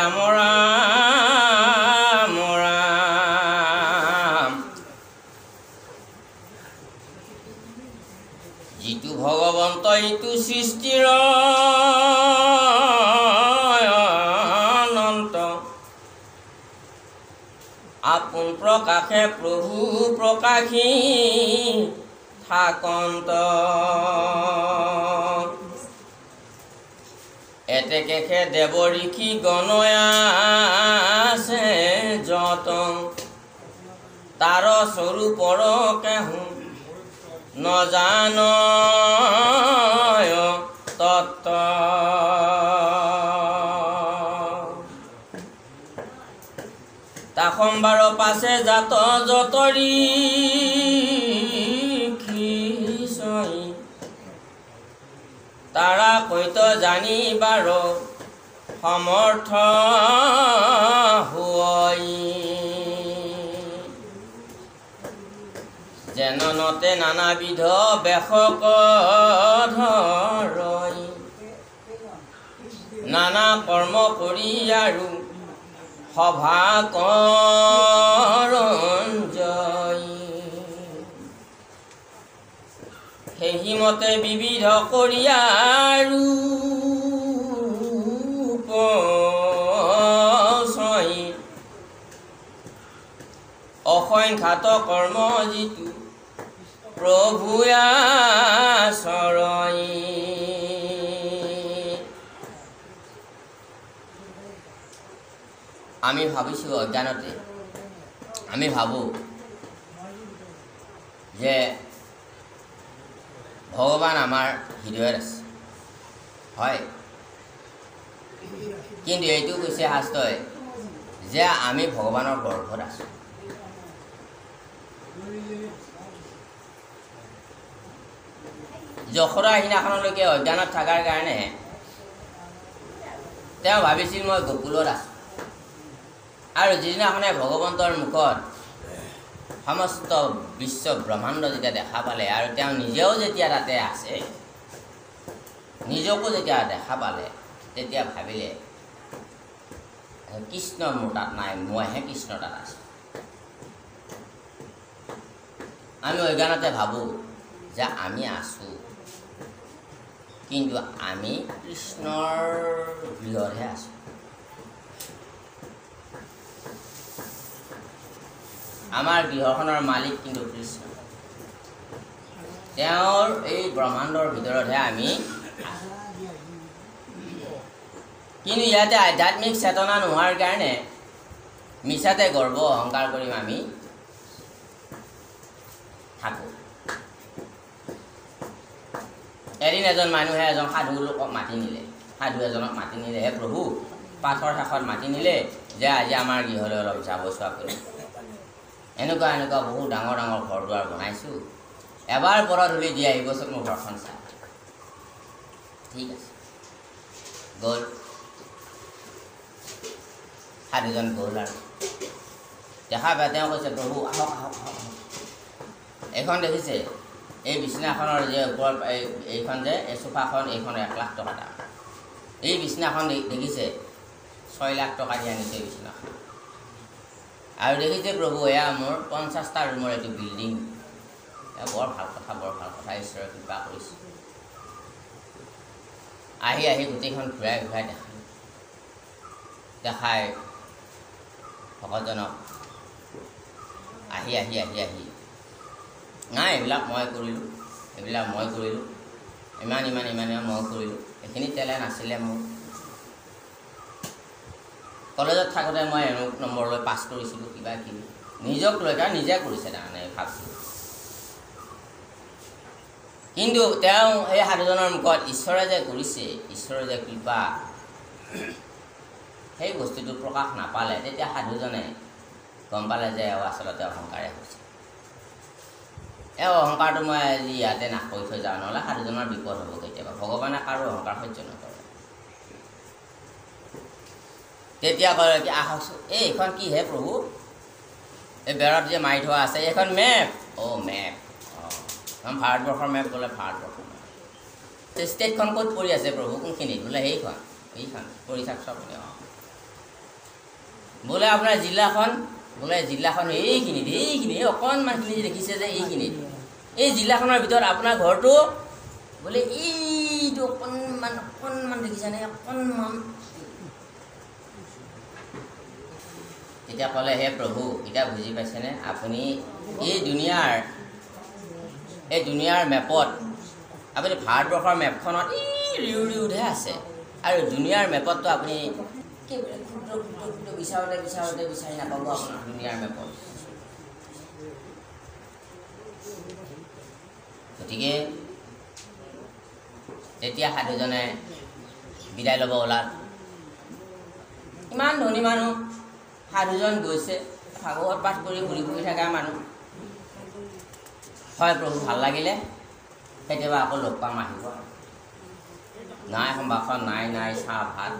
ৰাম ৰাম ৰাম। যিটো ভগৱন্ত ইটো সৃষ্টিৰ অনন্ত, আপোন প্ৰকাশে প্ৰভু প্ৰকাশী থাকন্ত। এতেকেশে দেৱ ঋষি গণয়াছে যত, তাৰ স্বৰূপৰ কেহু নজানয় তত্ত্ব। তাসম্বাৰ পাছে জাত যতৰি খিচই, তাৰা কৈত জানিবাৰ সমৰ্থ হৈ। যেননতে নানাবিধ বেশক ধৰই, নানা কৰ্ম কৰি আৰু সভা কৰঞ্জয়। সেইমতে বিবিধ কৰি আৰু অসংখ্যাত কৰ্ম যিটো প্ৰভুয়ে আচৰই। আমি ভাবিছোঁ অজ্ঞানতে, আমি ভাবোঁ যে ভগৱান আমাৰ হৃদয়ত আছে, হয়। কিন্তু এইটো কৈছে শাস্ত্ৰই যে আমি ভগৱানৰ গৰ্ভত আছোঁ। যশোদা সিদিনাখনলৈকে অজ্ঞানত থকাৰ কাৰণে তেওঁ ভাবিছিল মই গকুলত আছোঁ। আৰু যিদিনাখনে ভগৱন্তৰ মুখত সমস্ত বিশ্ব ব্ৰহ্মাণ্ড যেতিয়া দেখা পালে, আৰু তেওঁ নিজেও যেতিয়া তাতে আছে, নিজকো যেতিয়া দেখা পালে, তেতিয়া ভাবিলে কৃষ্ণ মোৰ তাত নাই, মইহে কৃষ্ণ তাত আছোঁ। আমি অজ্ঞানতে ভাবোঁ যে আমি আছোঁ, কিন্তু আমি কৃষ্ণৰ গৃহতহে আছোঁ। আমাৰ গৃহখনৰ মালিক কিন্তু কৃষ্ণ। তেওঁৰ এই ব্ৰহ্মাণ্ডৰ ভিতৰতহে আমি আছোঁ। কিন্তু ইয়াতে আধ্যাত্মিক চেতনা নোহোৱাৰ কাৰণে মিছাতে গৰ্ব অহংকাৰ কৰিম আমি থাকোঁ। এদিন এজন মানুহে এজন সাধু লোকক মাতি নিলে, সাধু এজনক মাতি নিলে, হে প্ৰভু পাঠৰ শেষত মাতি নিলে যে আজি আমাৰ গৃহলৈ অলপ যাব চোৱা কৰি, এনেকুৱা এনেকুৱা বহুত ডাঙৰ ডাঙৰ ঘৰ দুৱাৰ বনাইছোঁ, এবাৰ পৰা ধূলি দি আহিবচোন মোৰ ঘৰখন চাই। ঠিক আছে, গ'ল। সাধুজন গ'ল আৰু দেখা পাই তেওঁ কৈছে প্ৰভু আহক আহক আহক। এইখন দেখিছে, এই বিচনাখনৰ যে ওপৰত এইখন যে এই চোফাখন, এইখন 1 লাখ টকা দাম। এই বিচনাখন দেখিছে 6 লাখ টকা দি আনিছে এই বিচনাখন। আৰু দেখিছে প্ৰভু এয়া মোৰ 50টা ৰুমৰ এইটো বিল্ডিং। বৰ ভাল কথা, বৰ ভাল কথা, ঈশ্বৰে কৃপা কৰিছে। আহি আহি গোটেইখন ঘূৰাই ঘূৰাই দেখাই ভকতজনক আহি আহি আহি আহি নাই এইবিলাক মই কৰিলোঁ, এইবিলাক মই কৰিলোঁ, ইমান ইমান ইমান মই কৰিলোঁ, এইখিনি টেলেণ্ট আছিলে মোৰ। কলেজত থাকোঁতে মই এমুক নম্বৰ লৈ পাছ কৰিছিলোঁ, কিবা কিবি নিজক লৈ কাৰণ নিজে কৰিছে তাৰমানে ভাবছোঁ। কিন্তু তেওঁ সেই সাধুজনৰ মুখত ঈশ্বৰে যে কৰিছে, ঈশ্বৰৰ যে কৃপা, সেই বস্তুটো প্ৰকাশ নাপালে। তেতিয়া সাধুজনে গম পালে যে আচলতে অহংকাৰে হৈছে। এই অহংকাৰটো মই আজি ইয়াতে নাশ কৰি থৈ যাওঁ, নহ'লে সাধুজনৰ বিপদ হ'ব কেতিয়াবা। ভগৱানে কাৰো অহংকাৰ সহ্য নকৰে। তেতিয়া কয় কি আহকচোন, এইখন কি হে প্ৰভু, এই বেৰত যে মাৰি থোৱা আছে এইখন মেপ। অ' মেপ, অঁ ভাৰতবৰ্ষৰ মেপ বোলে, ভাৰতবৰ্ষৰ মেপ। ষ্টেটখন ক'ত পৰি আছে প্ৰভু, কোনখিনিত? বোলে সেইখন, এইখন পৰি চাওকচোন আপুনি। অঁ বোলে আপোনাৰ জিলাখন বোলে জিলাখন এইখিনি অকণমানখিনি দেখিছে যে এইখিনিত এই জিলাখনৰ ভিতৰত আপোনাৰ ঘৰটো বোলে এইটো অকণমান দেখিছেনে অকণমান তেতিয়া ক'লে হে প্ৰভু এতিয়া বুজি পাইছেনে আপুনি এই দুনিয়াৰ মেপত আপুনি ভাৰতবৰ্ষৰ মেপখনত ৰিউধে আছে আৰু দুনিয়াৰ মেপততো আপুনি বিচাৰোঁতে বিচাৰি নাপাব আপোনাৰ দুনিয়াৰ মেপত গতিকে তেতিয়া সাধুজনে বিদায় ল'ব ওলাল ইমান ধনী মানুহ সাধুজন গৈছে ভাগৱত পাঠ কৰি ঘূৰি ফুৰি থকা মানুহ হয় প্ৰভু ভাল লাগিলে কেতিয়াবা আকৌ লগ পাম আহিব নাই সম্ভাষণ নাই চাহ ভাত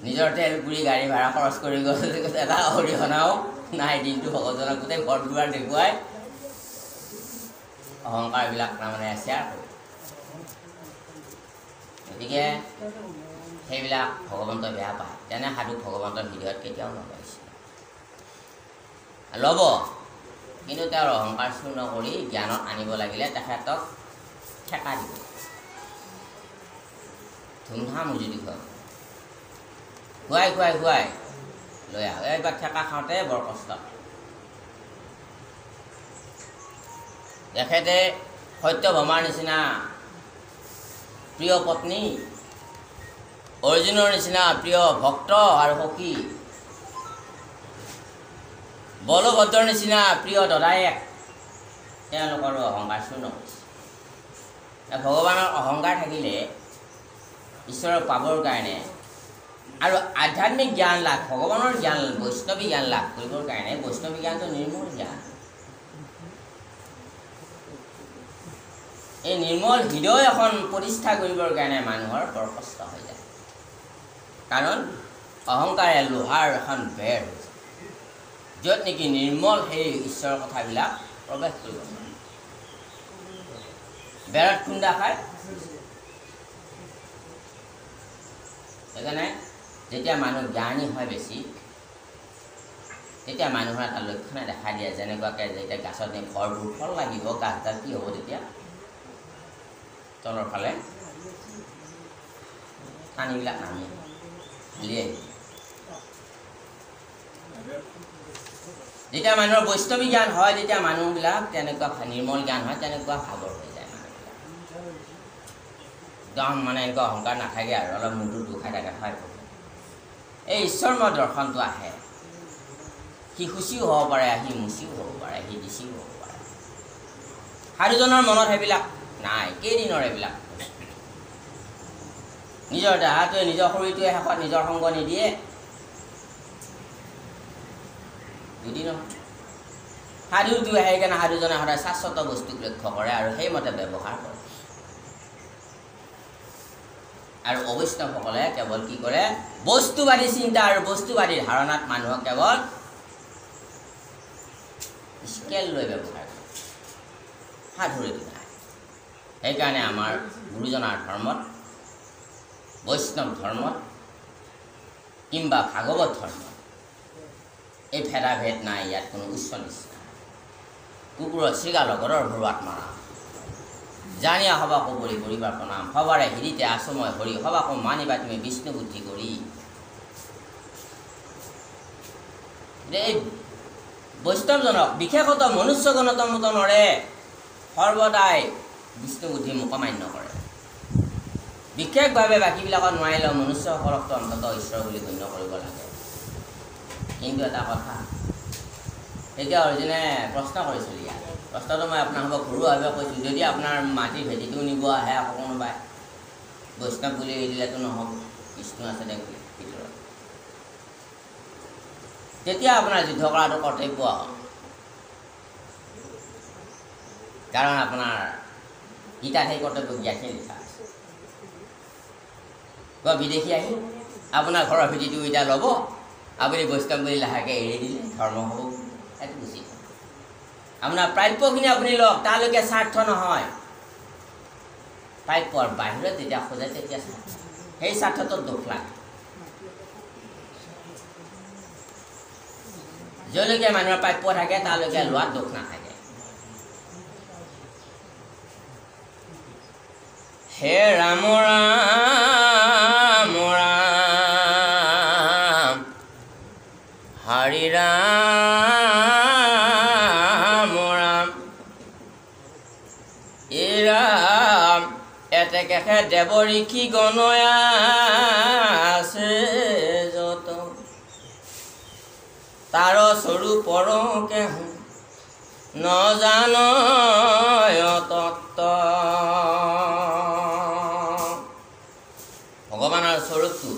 নিজৰ তেল পুৰি গাড়ী ভাড়া খৰচ কৰি গ'ল এটা অৰিহণাও নাই দিনটো ভগৱানক গোটেই ঘৰ দুৱাৰ দেখুৱাই অহংকাৰবিলাক তাৰমানে শ্বেয়াৰ কৰে গতিকে সেইবিলাক ভগৱন্তই বেয়া পায় তেনে সাধু ভগৱন্তৰ হৃদয়ত কেতিয়াও নলইছে ল'ব কিন্তু তেওঁৰ অহংকাৰ চূৰ্ণ কৰি জ্ঞানত আনিব লাগিলে তেখেতক ঠেকা দিব ধুমধাম উজুতি খুৱাই লৈ আহ এইবাৰ ঠেকা খাওঁতে বৰ কষ্ট তেখেতে সত্যভামাৰ নিচিনা প্ৰিয় পত্নী অৰ্জুনৰ নিচিনা প্ৰিয় ভক্ত আৰু সখী বলভদ্ৰৰ নিচিনা প্ৰিয় দদায়েক তেওঁলোকৰো অহংকাৰ চূৰ্ণ কৰিছে ভগৱানৰ অহংকাৰ থাকিলে ঈশ্বৰৰ পাবৰ কাৰণে আৰু আধ্যাত্মিক জ্ঞান লাভ ভগৱানৰ জ্ঞান বৈষ্ণৱী জ্ঞান লাভ কৰিবৰ কাৰণে বৈষ্ণৱী জ্ঞানটো নিৰ্মল জ্ঞান এই নিৰ্মল হৃদয় এখন প্ৰতিষ্ঠা কৰিবৰ কাৰণে মানুহৰ বৰ কষ্ট হৈ যায় কাৰণ অহংকাৰে লোহাৰ এখন বেৰ হৈছে য'ত নেকি নিৰ্মল সেই ঈশ্বৰৰ কথাবিলাক প্ৰৱেশ কৰিব নোৱাৰে বেৰত খুন্দা খায় সেইকাৰণে যেতিয়া মানুহ জ্ঞানী হয় বেছি তেতিয়া মানুহৰ এটা লক্ষণে দেখা দিয়ে যেনেকুৱাকৈ যেতিয়া গাছত ভৰপূৰ ফল লাগিব গাছডাল কি হ'ব তেতিয়া তলৰ ফালে পানীবিলাক নামি আহিব যেতিয়া মানুহৰ বৈষ্ণৱী জ্ঞান হয় তেতিয়া মানুহবিলাক তেনেকুৱা নিৰ্মল জ্ঞান হয় তেনেকুৱা ভাগৰ হৈ যায় মানুহবিলাক একদম মানে এনেকুৱা অহংকাৰ নাথাকে আৰু অলপ মূৰটো দুখাই থাকে হয় এই ঈশ্বৰময় দৰ্শনটো আহে সি খুচিও হ'ব পাৰে সি মুচিও হ'ব পাৰে সি দিচিও হ'ব পাৰে সাধুজনৰ মনত সেইবিলাক নাই কেইদিনৰ এইবিলাক নিজৰ দেহাটোৱে নিজৰ শৰীৰটোৱে শেষত নিজৰ সংগ নিদিয়ে দুদিন সাধুটোৱে সেইকাৰণে সাধুজনে সদায় শাশ্বত বস্তুক লক্ষ্য কৰে আৰু সেইমতে ব্যৱহাৰ কৰে আৰু অবৈষ্ণৱসকলে কেৱল কি কৰে বস্তুবাদী চিন্তা আৰু বস্তুবাদী ধাৰণাত মানুহক কেৱল স্কেল লৈ ব্যৱহাৰ কৰে সাধুৰেটো নাই সেইকাৰণে আমাৰ গুৰুজনাৰ ধৰ্মত বৈষ্ণৱ ধৰ্মত কিংবা ভাগৱত ধৰ্মত এই ভেদাভেদ নাই ইয়াত কোনো উচ্চ নিচ নাই কুকুৰৰ শৃগালৰ ঘৰৰ ভৰুৱাত মাৰা জানিয়া সবাকো বলি কৰিবাৰ প্ৰণাম সবাৰে হৃদিতে আছো মই হৰি সবাকো মানিবা তুমি বিষ্ণু বুদ্ধি কৰি এই বৈষ্ণৱজনক বিশেষত মনুষ্যগণত মতনৰে সৰ্বদাই বিষ্ণু বুদ্ধি মুখমান্য কৰে বিশেষভাৱে বাকীবিলাকত নোৱাৰিলেও মনুষ্যসকলকতো অন্ততঃ ঈশ্বৰ বুলি গণ্য কৰিব লাগে কিন্তু এটা কথা এতিয়া অৰ্জুনে প্ৰশ্ন কৰিছিল ইয়াত প্ৰশ্নটো মই আপোনালোকক ঘৰুৱাভাৱে কৈছোঁ যদি আপোনাৰ মাটিৰ ভেটিটো নিব আহে আকৌ কোনোবাই বৈষ্ণৱ বুলি এৰি দিলেতো নহ'ব বিষ্ণু আছে দে ভিতৰত তেতিয়া আপোনাৰ যুদ্ধ কৰাটো কৰ্তব্য কাৰণ আপোনাৰ গীতাত সেই কৰ্তব্য জ্ঞাতহে লিখা আছে কোৱা বিদেশী আহি আপোনাৰ ঘৰৰ ভেটিটো এতিয়া ল'ব আপুনি বৈষ্ণৱ বুলি লাহেকৈ এৰি দিলে ধৰ্ম হ'ব সেইটো উচিত আপোনাৰ প্ৰাপ্যখিনি আপুনি লওক তালৈকে স্বাৰ্থ নহয় প্ৰাপ্যৰ বাহিৰত যেতিয়া খোজে তেতিয়া স্বাৰ্থ সেই স্বাৰ্থটোত দুখ লাগে যলৈকে মানুহৰ প্ৰাপ্য থাকে তালৈকে লোৱাত দুখ নাথাকে হে ৰাম ৰাম ৰাম হৰি ৰাম ৰাম এ ৰাম এতেকেহে দেৱ ঋষি গণয়া আছে যত তাৰ স্বৰূপৰ কেহু নজানয় তত্ত্ব ভগৱানৰ স্বৰূপটো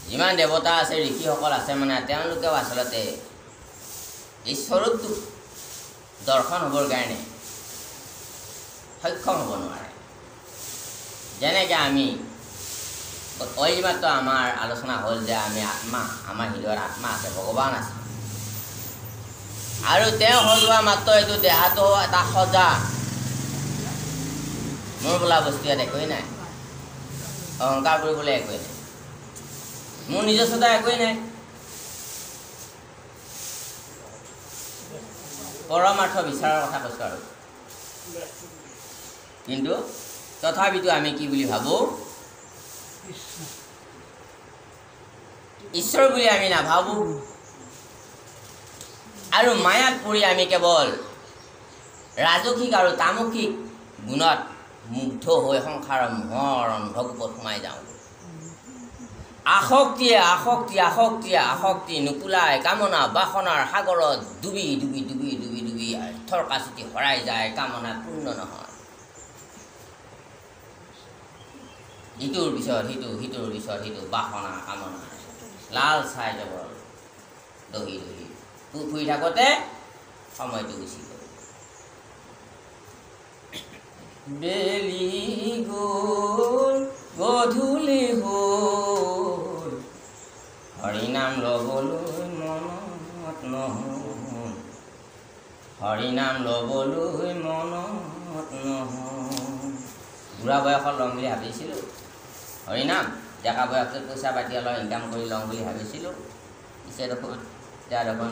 যিমান দেৱতা আছে ঋষিসকল আছে মানে তেওঁলোকেও আচলতে এই স্বৰূপটো দৰ্শন হ'বৰ কাৰণে সক্ষম হ'ব নোৱাৰে যেনেকৈ আমি অইমাত্ৰ আমাৰ আলোচনা হ'ল যে আমি আত্মা আমাৰ হৃদয়ত আত্মা আছে ভগৱান আছে আৰু তেওঁ সজোৱা মাত্ৰ এইটো দেহাটো এটা সজা মোৰ বোলা বস্তু ইয়াত একোৱেই নাই অহংকাৰ কৰিবলৈ একোৱেই নাই মোৰ নিজস্বতা একোৱেই নাই পৰমাৰ্থ বিচাৰৰ কথা কৈছোঁ আৰু কিন্তু তথাপিতো আমি কি বুলি ভাবোঁ ঈশ্বৰ বুলি আমি নাভাবোঁ আৰু মায়াত পৰি আমি কেৱল ৰাজসিক আৰু তামসিক গুণত মুগ্ধ হৈ সংসাৰৰ মোহৰ অন্ধকূপত সোমাই যাওঁ আসক্তিয়ে আসক্তি আসক্তিয়ে আসক্তি নুকুলাই কামনা বাসনাৰ সাগৰত ডুবি ডুবি ডুবি ডুবি ডুবি থৰকাচুটি হৰাই যায় কামনা পূৰ্ণ নহয় ইটোৰ পিছত সিটো সিটোৰ পিছত সিটো বাসনা কামনা লাল চাই যাব দহি দহি ফুৰি থাকোঁতে সময়টো গুচি গ'ল বেলি গ'ল গধূলি হ'ল হৰিনাম ল'বলৈ মনত নহ'ল হৰিনাম ল'বলৈ মনত নহ'ল বুঢ়া বয়সত ল'ম বুলি ভাবিছিলোঁ হৰিনাম ডেকা বয়সত পইচা পাতি অলপ ইনকাম কৰি লওঁ বুলি ভাবিছিলোঁ পিছে দেখোন এতিয়া দেখোন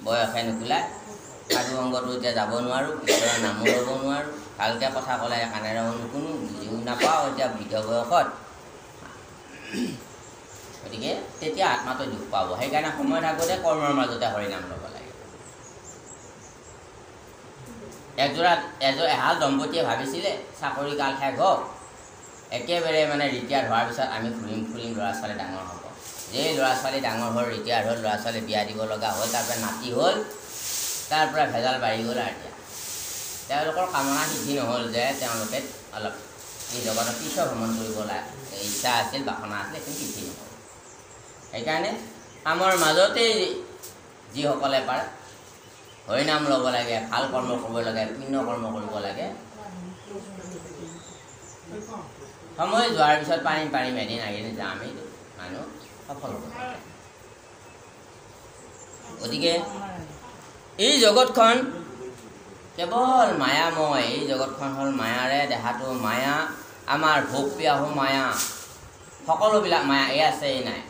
বয়সে নুকুলায় সাধু অংগটো এতিয়া যাব নোৱাৰোঁ ঈশ্বৰৰ নামো ল'ব নোৱাৰোঁ ভালকৈ কথা ক'লে কাণেৰেও নুশুনো বুজিও নাপাওঁ এতিয়া বৃদ্ধ বয়সত গতিকে তেতিয়া আত্মাটো দুখ পাব সেইকাৰণে সময় থাকোঁতে কৰ্মৰ মাজতে হৰিনাম ল'ব লাগে এহাল দম্পতীয়ে ভাবিছিলে চাকৰি কাল শেষ হওক একেবাৰে মানে ৰিটায়াৰ হোৱাৰ পিছত আমি ফুৰিম ল'ৰা ছোৱালী ডাঙৰ হ'ব যেই ল'ৰা ছোৱালী ডাঙৰ হ'ল ৰিটায়াৰ হ'ল ল'ৰা ছোৱালী বিয়া দিব লগা হ'ল তাৰপৰা নাতি হ'ল তাৰপৰা ভেজাল বাঢ়ি গ'ল আৰু এতিয়া তেওঁলোকৰ কামনা সিদ্ধি নহ'ল যে তেওঁলোকে অলপ এই জগতত তীৰ্থ ভ্ৰমণ কৰিব ইচ্ছা আছিল বাসনা আছিল কিন্তু সিদ্ধি নহ'ল সেইকাৰণে কামৰ মাজতেই যিসকলে পাৰে হৰিনাম ল'ব লাগে ভাল কৰ্ম কৰিব লাগে পুণ্য কৰ্ম কৰিব লাগে সময় যোৱাৰ পিছত পাৰিম এদিন আহিলে যামেই মানুহ সফল হ'ব গতিকে এই জগতখন কেৱল মায়াময় এই জগতখন হ'ল মায়াৰে দেহাটো মায়া আমাৰ ভোগ পিয়াহো মায়া সকলোবিলাক মায়া এই আছে এই নাই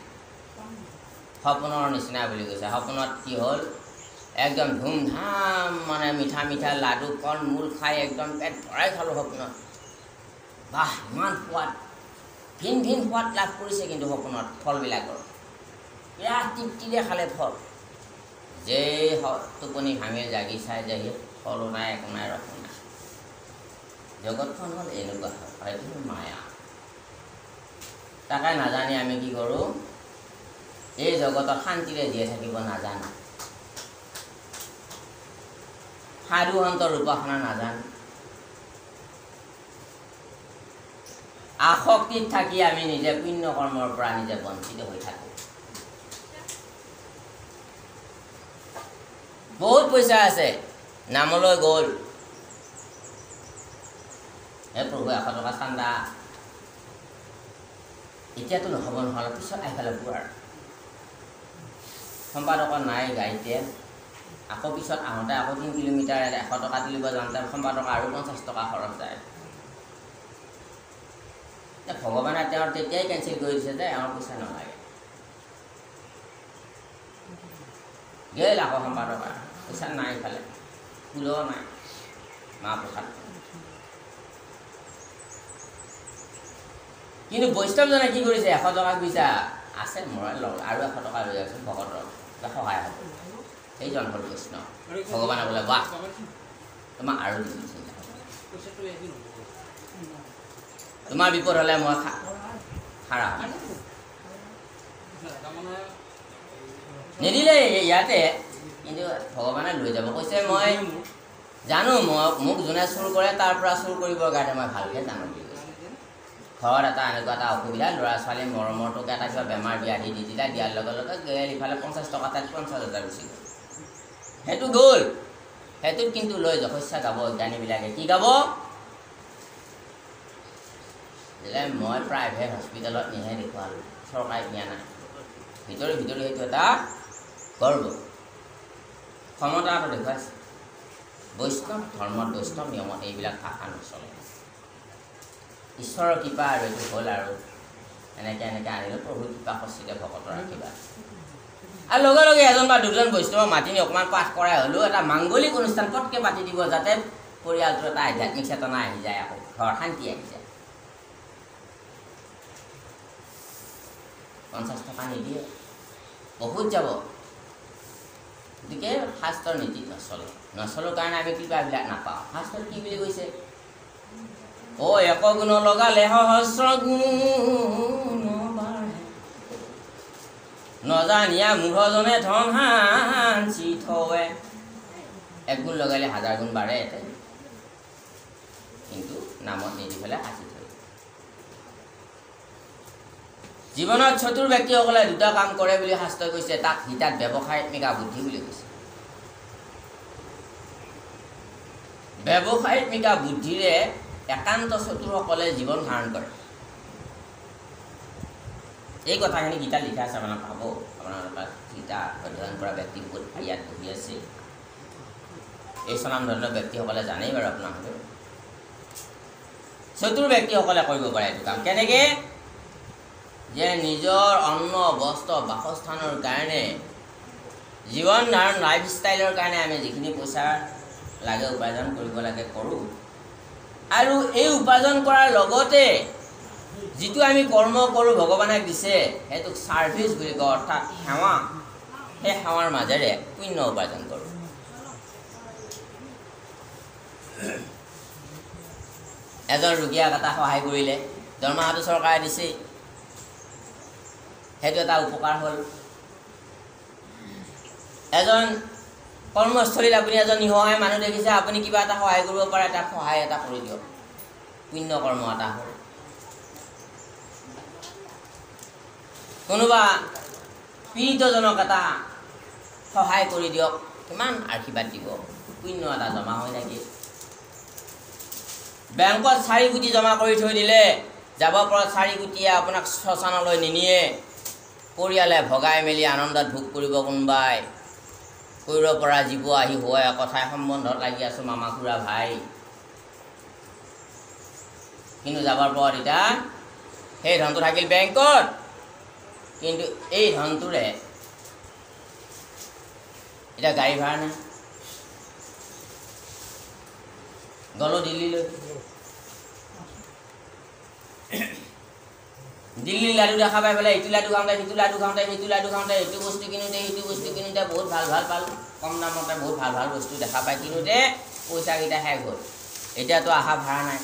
সপোনৰ নিচিনা বুলি কৈছে সপোনত কি হ'ল একদম ধুমধাম মানে মিঠা মিঠা লাডু কণ মূল খাই একদম পেট ভৰাই খালোঁ সপোনত বাহ ইমান সোৱাদ ভিন ভিন সোৱাদ লাভ কৰিছে কিন্তু সপোনত ফলবিলাকৰ বিৰাট তৃপ্তিৰে খালে ফল যেই টোপনি ভাঙি জাগি চাই যাহি ফলো নাই একো নাই ৰস নাই জগতখন হ'ল এনেকুৱা হয়তো মায়া তাকে নাজানি আমি কি কৰোঁ এই জগতত শান্তিৰে জীয়াই থাকিব নাজানো সাধু সন্তৰ উপাসনা নাজানো আসক্তিত থাকি আমি নিজে পুণ্য কৰ্মৰ পৰা নিজে বঞ্চিত হৈ থাকোঁ বহুত পইচা আছে নামলৈ গ'ল হে প্ৰভু 100 টকা চান্দা এতিয়াতো নহ'ব নহ'লে পিছত আহি পেলাব আৰু সম্পাদকৰ নাই গাড়ীতে আকৌ পিছত আহোঁতে আকৌ 3 কিলোমিটাৰ 100 টকা তুলিব যাওঁতে সম্পাদকৰ আৰু 50 টকা খৰচ যায় ভগৱানে তেওঁৰ তেতিয়াই কেঞ্চেল কৰি দিছে যে এওঁৰ পইচা নালাগে গেল আকৌ সম্পাদক পইচা নাই ইফালে ফুলও নাই মা প্ৰসাদ কিন্তু বৈষ্ণৱজনে কি কৰিছে 100 টকা পইচা আছে মই আৰু 100 টকা লৈ আছোঁ ভকতৰ সহায় হ'ব সেইজন হ'ল বৈষ্ণৱ ভগৱানে বোলে বাহ তোমাক আৰু দিছোঁ তোমাৰ বিপদ হ'লে মই খাৰা নিদিলে ইয়াতে কিন্তু ভগৱানে লৈ যাব কৈছে মই জানো মোক যোনে চুৰ কৰে তাৰ পৰা চুৰ কৰিবৰ কাৰণে মই ভালকৈ জানো বুলি কৈছে ঘৰত এনেকুৱা এটা অসুবিধা ল'ৰা ছোৱালী মৰমৰটোকে এটা কিবা বেমাৰ ব্যাধি দি দিলে দিয়াৰ লগে লগে গেল ইফালে 50 টকা তাত 50,000 গুচি গ'ল সেইটো গ'ল সেইটোত কিন্তু লৈ যশস্যা গাব জ্ঞানীবিলাকে কি গাব যে মই প্ৰাইভেট হস্পিটেলত নিহে দেখুৱালোঁ চৰকাৰে দিয়া নাই ভিতৰি সেইটো এটা গৰ্ব ক্ষমতাটো দেখুৱাইছে বৈষ্ণৱ ধৰ্মত বৈষ্ণৱ নিয়মত এইবিলাক ভাষা নচলে ঈশ্বৰৰ কৃপা আৰু এইটো হ'ল আৰু এনেকৈ আনিলোঁ প্ৰভুৰ কৃপা সচিতে ভকতৰ আশীৰ্বাদ আৰু লগে লগে এজন বা দুজন বৈষ্ণৱক মাতি নি অকণমান পাঠ কৰাই হ'লেও এটা মাংগলিক অনুষ্ঠান পটকৈ পাতি দিব যাতে পৰিয়ালটোৰ এটা আধ্যাত্মিক চেতনা আহি যায় আকৌ ঘৰ শান্তি আহি যায় 50 টকা নিদিয়ে বহুত যাব গতিকে শাস্ত্ৰৰ নীতি নচলৰ কাৰণে আমি কৃপাবিলাক নাপাওঁ শাস্ত্ৰত কি বুলি কৈছে এক গুণ লগালে সহস্ৰ গুণ নজানিয়া মূঢ়জনে ধন সাঞ্চি থৱে 1 গুণ লগালে 1000 গুণ বাঢ়ে এতে কিন্তু নামত নিদি পেলাই সাঁচি থয় জীৱনত চতুৰ ব্যক্তিসকলে দুটা কাম কৰে বুলি শাস্ত্ৰই কৈছে তাক হিতাত ব্যৱসায়িকা বুদ্ধি বুলি কৈছে ব্যৱসায়িকা বুদ্ধিৰে একান্ত চতুৰসকলে জীৱন ধাৰণ কৰে এই কথাখিনি গীতা লিখা আছে আপোনালোকে পাব আপোনালোকে গীতা অধ্যয়ন কৰা ব্যক্তি বহুত ইয়াত বহি আছে এই স্বনামধন্য ব্যক্তিসকলে জানেই বাৰু আপোনালোকে চতুৰ ব্যক্তিসকলে কৰিব পাৰে এইটো কাম কেনেকৈ যে নিজৰ অন্ন বস্ত্ৰ বাসস্থানৰ কাৰণে জীৱন ধাৰণ লাইফ ষ্টাইলৰ কাৰণে আমি যিখিনি পইচা লাগে উপাৰ্জন কৰিব লাগে কৰোঁ আৰু এই উপাৰ্জন কৰাৰ লগতে যিটো আমি কৰ্ম কৰোঁ ভগৱানে দিছে সেইটোক ছাৰ্ভিচ বুলি কয় অৰ্থাৎ সেৱা সেই সেৱাৰ মাজেৰে পুণ্য উপাৰ্জন কৰোঁ এজন ৰোগীয়াক এটা সহায় কৰিলে দৰমহাটো চৰকাৰে দিছে সেইটো এটা উপকাৰ হ'ল এজন কৰ্মস্থলীত আপুনি এজন নিসহায় মানুহ দেখিছে আপুনি কিবা এটা সহায় কৰিব পাৰে তাক সহায় এটা কৰি দিয়ক পুণ্য কৰ্ম এটা হ'ল কোনোবা পীড়িতজনক এটা সহায় কৰি দিয়ক কিমান আশীৰ্বাদ দিব পুণ্য এটা জমা হৈ থাকে বেংকত 4 কোটি জমা কৰি থৈ দিলে যাব পৰা 4 কোটিয়ে আপোনাক শ্মশানলৈ নিনিয়ে পৰিয়ালে ভগাই মেলি আনন্দত ভোগ কৰিব কোনোবাই কৰিব পৰা জীৱ আহি হয় কথাই সম্বন্ধত লাগি আছোঁ মামা খুৰা ভাই কিন্তু যাবৰ পৰত এতিয়া সেই ধনটো থাকিল বেংকত কিন্তু এই ধনটোৰে এতিয়া গাড়ী ভাড়া নাই গ'লো দিল্লীলৈ দিল্লী লাডু দেখা পাই পেলাই ইটো লাডু খাওঁতে সিটো লাডু খাওঁতে সিটো লাডু খাওঁতে এইটো বস্তু কিনোতে সিটো বস্তু কিনোতে বহুত ভাল পালোঁ কম দামতে বহুত ভাল বস্তু দেখা পাই কিনোতে পইচাকেইটা শেষ হ'ল এতিয়াতো আহা ভাড়া নাই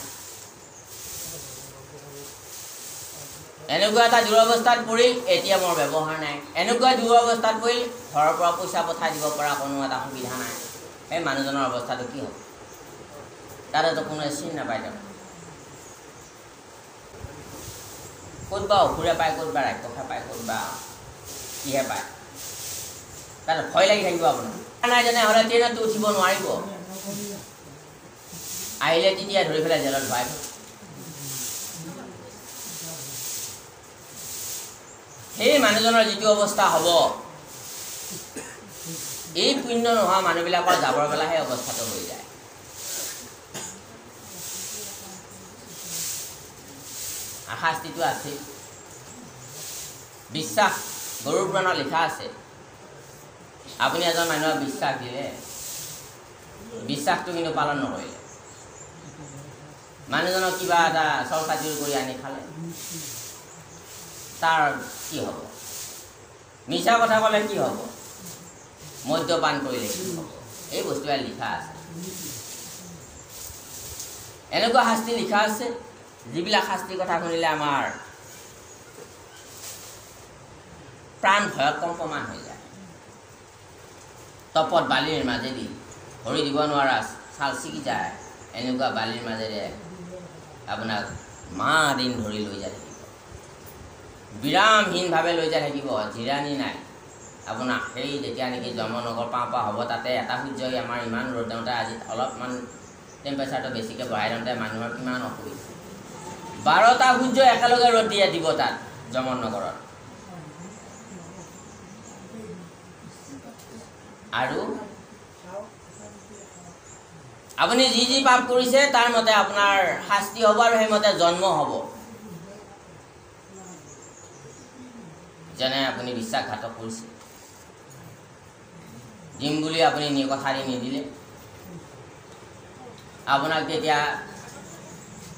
এনেকুৱা এটা দুৰৱস্থাত পৰিল ATMৰ ব্যৱহাৰ নাই এনেকুৱা দুৰৱস্থাত পৰিল ঘৰৰ পৰা পইচা পঠাই দিব পৰা কোনো এটা সুবিধা নাই এই মানুহজনৰ অৱস্থাটো কি হ'ব তাতেতো কোনো চিন নাপায় তেওঁ ক'তবা অসুৰে পায় ক'তবা ৰাক্ষসে পায় ক'তবা কিহে পায় তাতে ভয় লাগি থাকিব আপোনাৰ নাই তেনেহ'লে ট্ৰেইনতো উঠিব নোৱাৰিব আহিলে তেতিয়া ধৰি পেলাই জেলত ভৰাই সেই মানুহজনৰ যিটো অৱস্থা হ'ব এই পুণ্য নোহোৱা মানুহবিলাকৰ যাবৰ বেলা সেই অৱস্থাটো হৈ যায় শাস্তিটো আছে বিশ্বাস গৰুৰ পুৰাণত লিখা আছে আপুনি এজন মানুহক বিশ্বাস দিলে বিশ্বাসটো কিন্তু পালন নকৰিলে মানুহজনক কিবা এটা চল খাতিৰ কৰি আনি খালে তাৰ কি হ'ব মিছা কথা ক'লে কি হ'ব মদ্যপান কৰিলে কি হ'ব এই বস্তুৱে লিখা আছে এনেকুৱা শাস্তি লিখা আছে যিবিলাক শাস্তিৰ কথা শুনিলে আমাৰ প্ৰাণ ভয়ত কম্পমান হৈ যায় তপত বালিৰ মাজেদি ভৰি দিব নোৱাৰা ছাল ছিগি যায় এনেকুৱা বালিৰ মাজেৰে আপোনাক মাহ দিন ধৰি লৈ যায় থাকিব বিৰামহীনভাৱে লৈ যায় থাকিব জিৰাণী নাই আপোনাক সেই যেতিয়া নেকি জন্মনগৰ পাওঁ হ'ব তাতে এটা সূৰ্যই আমাৰ ইমান ৰ'দ দিওঁতে আজি অলপমান টেম্পাৰেচাৰটো বেছিকৈ বঢ়াই দিওঁতে মানুহৰ কিমান অসুবিধা 12টা সূৰ্য একেলগে ৰ'দ দিয়ে দিব তাত জন্মনগৰত আৰু আপুনি যি যি পাপ কৰিছে তাৰ মতে আপোনাৰ শাস্তি হ'ব আৰু সেইমতে জন্ম হ'ব যেনে আপুনি বিশ্বাসঘাতক কৰিছে দিম বুলি আপুনি কথা দি নিদিলে আপোনাক তেতিয়া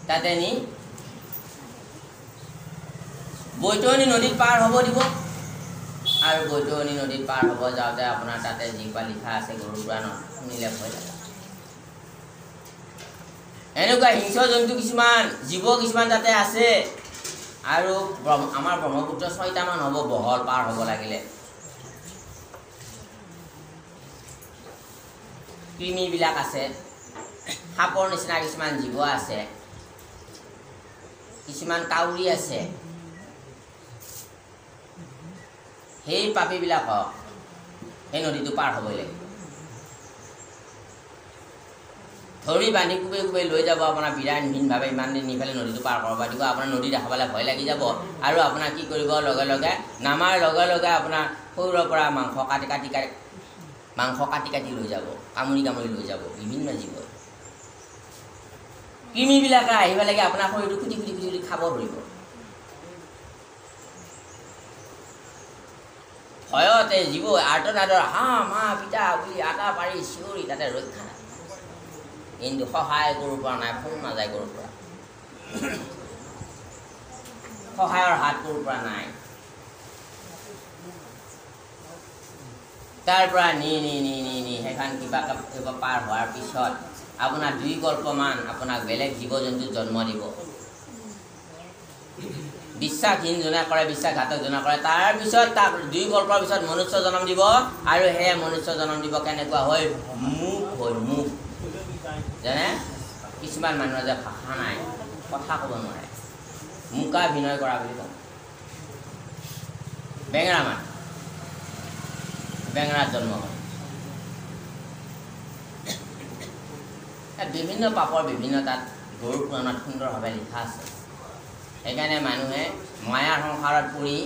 তাতে নি বৈতৰণী নদীত পাৰ হ'ব দিব আৰু বৈতৰণী নদীত পাৰ হ'ব যাওঁতে আপোনাৰ তাতে যিপা লিখা আছে গৰুৰ পুৰাণত শুনিলে ভয় লাগে এনেকুৱা হিংস্ৰ জন্তু কিছুমান জীৱ কিছুমান তাতে আছে আৰু আমাৰ ব্ৰহ্মপুত্ৰ 6টামান হ'ব বহল পাৰ হ'ব লাগিলে কৃমিবিলাক আছে সাপৰ নিচিনা কিছুমান জীৱ আছে কিছুমান কাউৰী আছে সেই পাপীবিলাকক সেই নদীটো পাৰ হ'বই লাগিব ধৰি বান্ধি কোবাই কোবাই লৈ যাব আপোনাৰ বিৰামহীনভাৱে ইমান দিন নিফালে নদীটো পাৰ কৰাব দিব আপোনাৰ নদী দেখাবলৈ ভয় লাগি যাব আৰু আপোনাৰ কি কৰিব লগে লগে নামাৰ লগে লগে আপোনাৰ সৰুৰ পৰা মাংস কাটি লৈ যাব কামুৰি লৈ যাব বিভিন্ন জীৱ কৃমিবিলাকে আহিব লাগে আপোনাৰ শৰীৰটো খুটি খাব ধৰিব ভয়তে জীৱ আৰ্তনাদৰ হা মা পিতা বুলি আটা পাৰি চিঞৰি তাতে ৰক্ষা নাই কিন্তু সহায় কৰিব পৰা নাই ফোন নাযায় কৰিব পৰা সহায়ৰ হাত কৰিব পৰা নাই তাৰ পৰা নি সেইখন কিবা পাৰ হোৱাৰ পিছত আপোনাৰ 2 কল্পমান আপোনাক বেলেগ জীৱ জন্তু জন্ম দিব বিশ্বাসহীন জনা কৰে বিশ্বাসঘাতক জনা কৰে তাৰ পিছত তাক 2 কল্পৰ পিছত মনুষ্য জন্ম দিব আৰু হে মনুষ্য জন্ম দিব কেনেকুৱা হয় মুখ যেনে কিছুমান মানুহৰ যে ভাষা নাই কথা ক'ব নোৱাৰে মুকা বিনয় কৰা বুলি কওঁ বেঙেৰা মানুহ বেঙেৰাত জন্ম হয় বিভিন্ন পাপৰ বিভিন্ন তাত গৰুৰ পুৰাণত সুন্দৰভাৱে লিখা আছে সেইকাৰণে মানুহে মায়াৰ সংসাৰত পৰি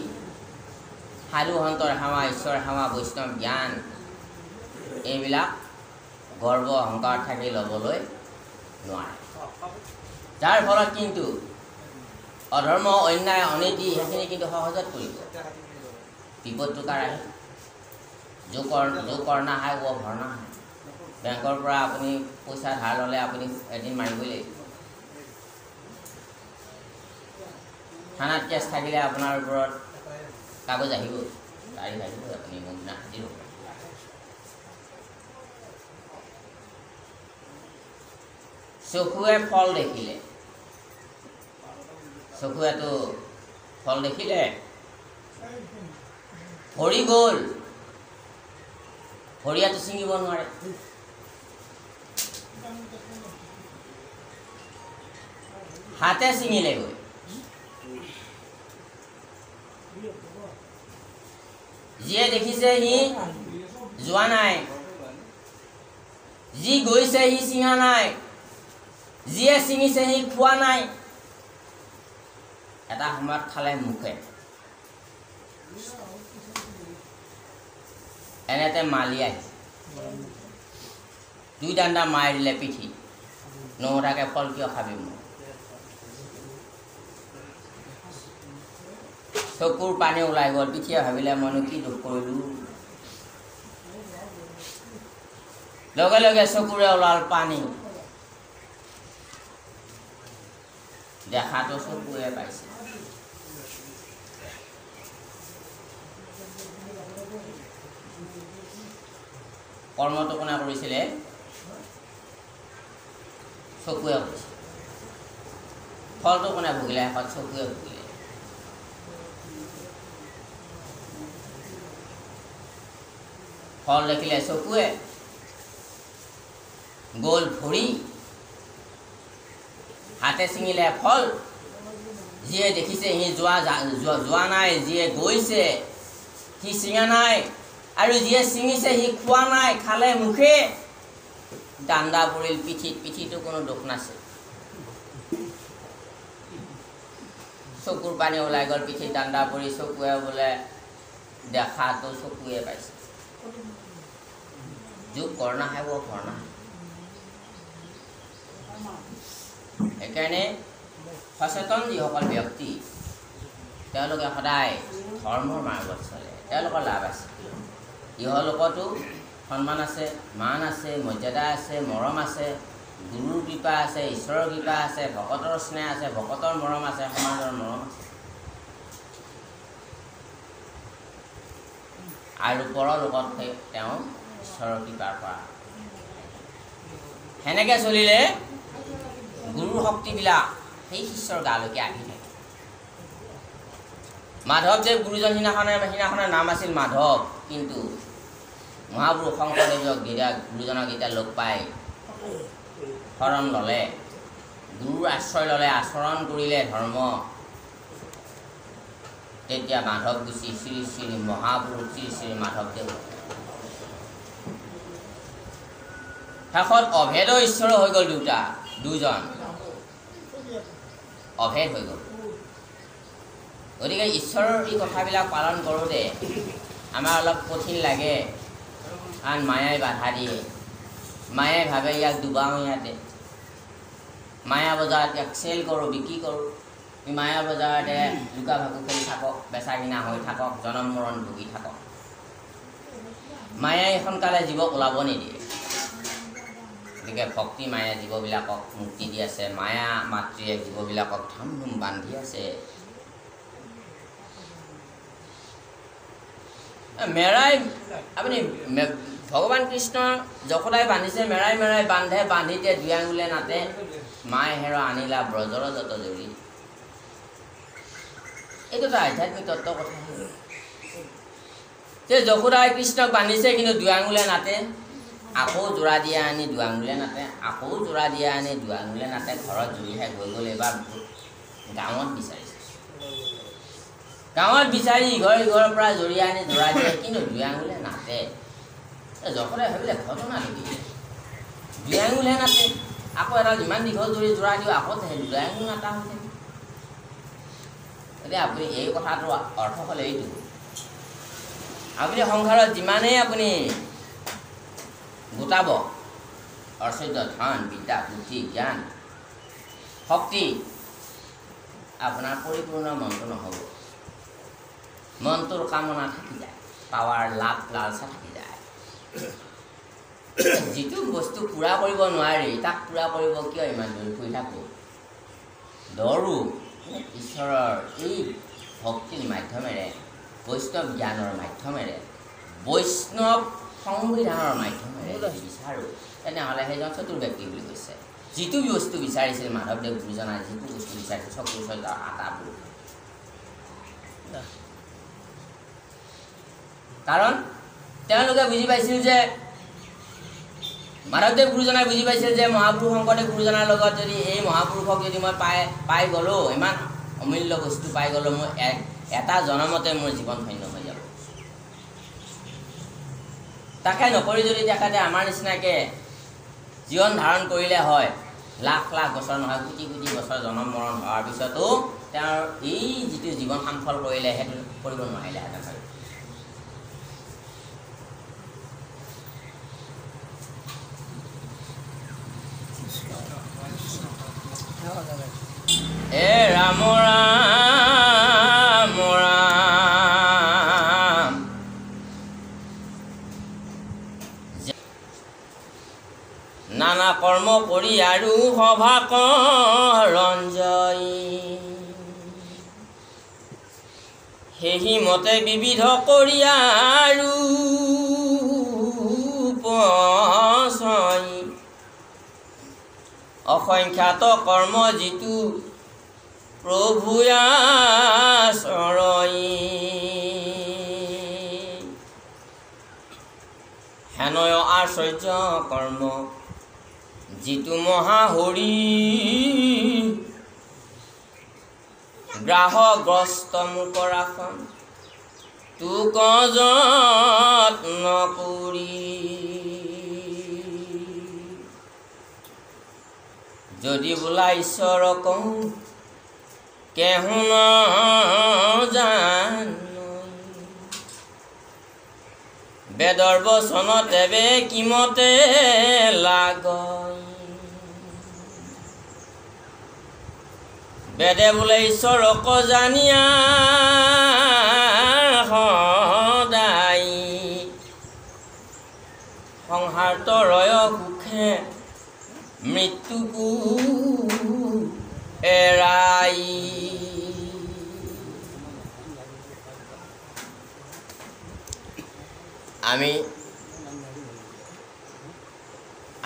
সাধু সন্তৰ সেৱা ঈশ্বৰ সেৱা বৈষ্ণৱ জ্ঞান এইবিলাক গৰ্ব অহংকাৰ থাকি ল'বলৈ নোৱাৰে যাৰ ফলত কিন্তু অধৰ্ম অন্যায় অনীতি সেইখিনি কিন্তু সহজত কৰিব বিপদটো কাৰ আহে जो करना है वो भरना है বেংকৰ পৰা আপুনি পইচা ধাৰ ল'লে আপুনি এদিন মাৰিবই লাগিব থানাত কেছ থাকিলে আপোনাৰ ওপৰত কাগজ আহিব তাৰিখ আহিব আপুনি মুদিনা হাজিৰ হ'ব চকুৱে ফল দেখিলে চকুৱেতো ফল দেখিলে ভৰি গ'ল ভৰিয়াটো ছিঙিব নোৱাৰে হাতে ছিঙিলে গৈ যিয়ে দেখিছে সি যোৱা নাই যি গৈছে সি ছিঙা নাই যিয়ে ছিঙিছে সি খোৱা নাই এটা সময়ত খালে মুখে এনেতে মালি আহি 2 ডাণ্ডা মাৰি দিলে পিঠি নমতাকে ফল কিয় খাবি মই চকুৰ পানী ওলাই গ'ল পিঠিয়ে ভাবিলে মইনো কি দুখ কৰিলোঁ লগে লগে চকুৰে ওলাল পানী দেখাটো চকুৰে পাইছে কৰ্মটো কোনে কৰিছিলে চকুৱে কৰিছে ফলটো কোনে ভুগিলে শেষত চকুৱে ভুগিলে ফল দেখিলে চকুৱে গ'ল ভৰি হাতে ছিঙিলে ফল যিয়ে দেখিছে সি যোৱা নাই যিয়ে গৈছে সি ছিঙা নাই আৰু যিয়ে ছিঙিছে সি খোৱা নাই খালে মুখে দাণ্ডা পৰিল পিঠিটো কোনো দুখ নাছিল চকুৰ পানী ওলাই গ'ল পিঠিত দাণ্ডা পৰি চকুৱে বোলে দেখাটো চকুৱে পাইছে যোগ কৰ্ণা খাব কৰ্ণা সেইকাৰণে সচেতন যিসকল ব্যক্তি তেওঁলোকে সদায় ধৰ্মৰ মাৰ্গত চলে তেওঁলোকৰ লাভ আছে ইহলোকতো সন্মান আছে মান আছে মৰ্যাদা আছে মৰম আছে গুৰুৰ কৃপা আছে ঈশ্বৰৰ কৃপা আছে ভকতৰ স্নেহ আছে ভকতৰ মৰম আছে সমাজৰ মৰম আছে আৰু পৰলোকত তেওঁ ঈশ্বৰৰ কৃপাৰ পৰা সেনেকৈ চলিলে গুৰুৰ শক্তিবিলাক সেই শিষ্যৰ গালৈকে আহি থাকে মাধৱদেৱ গুৰুজন সিদিনাখনৰ নাম আছিল মাধৱ কিন্তু মহাপুৰুষ শংকৰদেৱক গুৰুজনক এতিয়া লগ পাই শৰণ ল'লে গুৰুৰ আশ্ৰয় ল'লে আচৰণ কৰিলে ধৰ্ম তেতিয়া মাধৱ গুচি শ্ৰী শ্ৰী মহাপুৰুষ শ্ৰী শ্ৰী মাধৱদেৱ শেষত অভেদ ঈশ্বৰ হৈ গ'ল দুজন অভেদ হৈ গ'ল গতিকে ঈশ্বৰৰ এই কথাবিলাক পালন কৰোঁতে আমাৰ অলপ কঠিন লাগে কাৰণ মায়াই বাধা দিয়ে মায়াই ভাবে ইয়াক ডুবাওঁ ইয়াতে মায়া বজাৰত ইয়াক চেল কৰোঁ বিক্ৰী কৰোঁ মায়া বজাৰতে লুকা ভাকু খেলি থাকক বেচা কিনা হৈ থাকক জনম মৰণ ভুগি থাকক মায়াই সোনকালে জীৱক ওলাব নিদিয়ে গতিকে ভক্তি মায়ে জীৱবিলাকক মুক্তি দি আছে মায়া মাতৃয়ে জীৱবিলাকক ধাম ধুম বান্ধি আছে মেৰাই আপুনি ভগৱান কৃষ্ণ যশোদাই বান্ধিছে মেৰাই মেৰাই বান্ধে বান্ধিতে দুই আঙুলে নাতে মায়ে হেৰ আনিলা ব্ৰজৰ যত জৰি এইটো এটা আধ্যাত্মিক তত্ত্ব কথা যে যশোদাই কৃষ্ণক বান্ধিছে কিন্তু দুই আঙুলে নাতে আকৌ যোৰা দিয়া আনি দুই আঙুলে নাতে আকৌ যোৰা দিয়া আনি দুই আঙুলে নাতে ঘৰত জুৰিহে গৈ গ'ল এবাৰ গাঁৱত বিচাৰিছে গাঁৱত বিচাৰি ইঘৰৰ পৰা জৰি আনি যোৰা দিয়ে কিন্তু দুই আঙুলে নাতে যশোদাই ভাবিলে ঘটনাটো কি দুই আঙুলহে নাতে আকৌ এটা যিমান দীঘল জৰি যোৰা দিওঁ আকৌ দুই আঙুল নাটা হৈছে এতিয়া আপুনি এই কথাটো অৰ্থ হ'ল এইটো আপুনি সংসাৰত যিমানেই আপুনি গোটাব ঐশ্বৰ্য ধন বিদ্যা বুদ্ধি জ্ঞান শক্তি আপোনাৰ পৰিপূৰ্ণ মনটো নহ'ব মনটোৰ কামনা থাকি যায় পাৱাৰ লাভ লালচা থাকি যায় যিটো বস্তু পূৰা কৰিব নোৱাৰি তাক পূৰা কৰিব কিয় ইমান দৌৰি ফুৰি থাকোঁ দৌৰোঁ ঈশ্বৰৰ এই ভক্তিৰ মাধ্যমেৰে বৈষ্ণৱ জ্ঞানৰ মাধ্যমেৰে বৈষ্ণৱ সংবিধানৰ মাধ্যমেৰে যদি বিচাৰোঁ তেনেহ'লে সেইজন চতুৰ ব্যক্তি বুলি কৈছে যিটো বস্তু বিচাৰিছিল মাধৱদেৱ গুৰুজনাই যিটো বস্তু বিচাৰিছিল চকুৰ সৈতে আটাবোৰ কাৰণ তেওঁলোকে বুজি পাইছিল যে মাধৱদেৱ গুৰুজনাই বুজি পাইছিল যে মহাপুৰুষ শংকৰদেৱ গুৰুজনাৰ লগত যদি এই মহাপুৰুষক যদি মই পাই গ'লোঁ ইমান অমূল্য বস্তু পাই গ'লোঁ মোৰ এটা জনমতে মোৰ জীৱন ধন্য হৈ যাব তাকে নকৰি যদি তেখেতে আমাৰ নিচিনাকৈ জীৱন ধাৰণ কৰিলে হয় লাখ লাখ বছৰ নহয় কোটি কোটি বছৰ জনম মৰণ হোৱাৰ পিছতো তেওঁৰ এই যিটো জীৱন সামফল কৰিলে সেইটো কৰিব নোৱাৰিলেহেঁতেন এ ৰাম ৰাম ৰাম কৰ্ম কৰি আৰু সভা ৰঞ্জয় সেহি মতে বিবিধ কৰি আৰু পচয় অসংখ্যাত কৰ্ম যিটো প্ৰভুয়া চৰয় হেনয় আশ্চৰ্য কৰ্ম যিটো মহাহৰি গ্ৰাহগ্ৰস্ত মুকৰাখন তোক যত্ন কৰি যদি বোলা ঈশ্বৰ কওঁ কেহু জান বেদৰ বচন তেবে কিমতে লাগয় বেদে বোলে ঈশ্বৰক জানিয়া সদায় সংসাৰ তৰয় সুখে মৃত্যুকো এৰাই আমি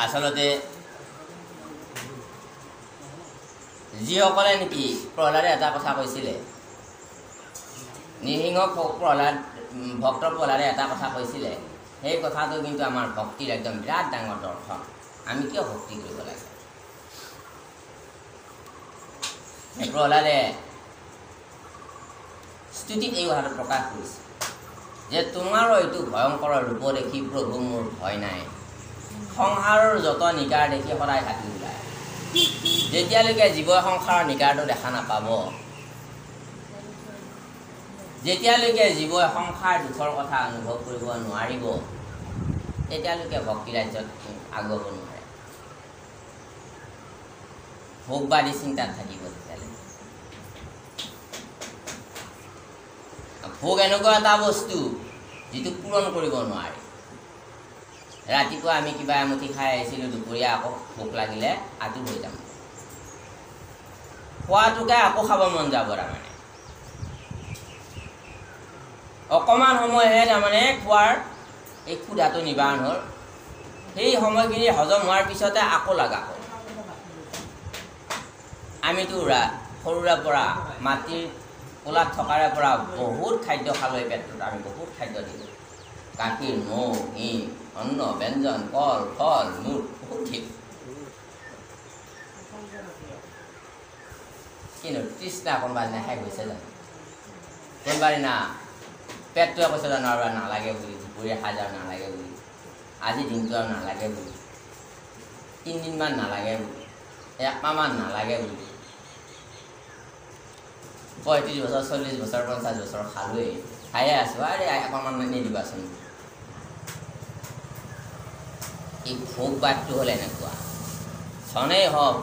আচলতে যিসকলে নেকি প্ৰহ্লাদে এটা কথা কৈছিলে নৃসিংহ ভক্ত প্ৰহ্লাদে এটা কথা কৈছিলে সেই কথাটো কিন্তু আমাৰ ভক্তিৰ একদম বিৰাট ডাঙৰ দৰ্শন আমি কিয় ভক্তি কৰিব লাগে প্ৰহ্লাদে স্তুতিত এই কথাটো প্ৰকাশ কৰিছে যে তোমাৰো এইটো ভয়ংকৰ ৰূপ দেখি প্ৰভু মোৰ ভয় নাই সংসাৰৰ যত নিকাৰ দেখি সদায় হাতি ওলায় যেতিয়ালৈকে জীৱই সংসাৰৰ নিকাৰটো দেখা নাপাব যেতিয়ালৈকে জীৱই সংসাৰ দুখৰ কথা অনুভৱ কৰিব নোৱাৰিব তেতিয়ালৈকে ভক্তি ৰাজ্যত আগুৱাব নোৱাৰে ভোগবাদী চিন্তাত থাকিব তেতিয়ালৈকে ভোগ এনেকুৱা এটা বস্তু যিটো পূৰণ কৰিব নোৱাৰে ৰাতিপুৱা আমি কিবা এমুঠি খাই আহিছিলোঁ দুপৰীয়া আকৌ ভোক লাগিলে আতুৰ হৈ যাম খোৱাটোকে আকৌ খাব মন যাব তাৰমানে অকণমান সময়হে তাৰমানে খোৱাৰ এই ক্ষুধাটো নিবাৰণ হ'ল সেই সময়খিনি হজম হোৱাৰ পিছতে আকৌ লগা হ'ল আমিতো সৰুৰে পৰা মাটিৰ কোলাত থকাৰে পৰা বহুত খাদ্য খালোঁ এই পেটটোত আমি বহুত খাদ্য দিলোঁ গাখীৰ মৌ ঘি অন্ন ব্যঞ্জন কল ফল মূল বহুত ঠিক কিন্তু তৃষ্ণা কোনোবা দিনা শেষ হৈছে জানো কোনোবা দিনা পেটটোৱে কৈছে জানো আৰু নালাগে বুলি দুপৰীয়া সাজাৰ নালাগে বুলি আজি দিনটো আৰু নালাগে বুলি 3 দিনমান নালাগে বুলি 1 মাহমান নালাগে বুলি 35 বছৰ 40 বছৰ 50 বছৰ খালোৱেই খায়ে আছোঁ আৰে অকণমান নিদিবাচোন এই ভোগবাদটো হ'ল এনেকুৱা ধনেই হওক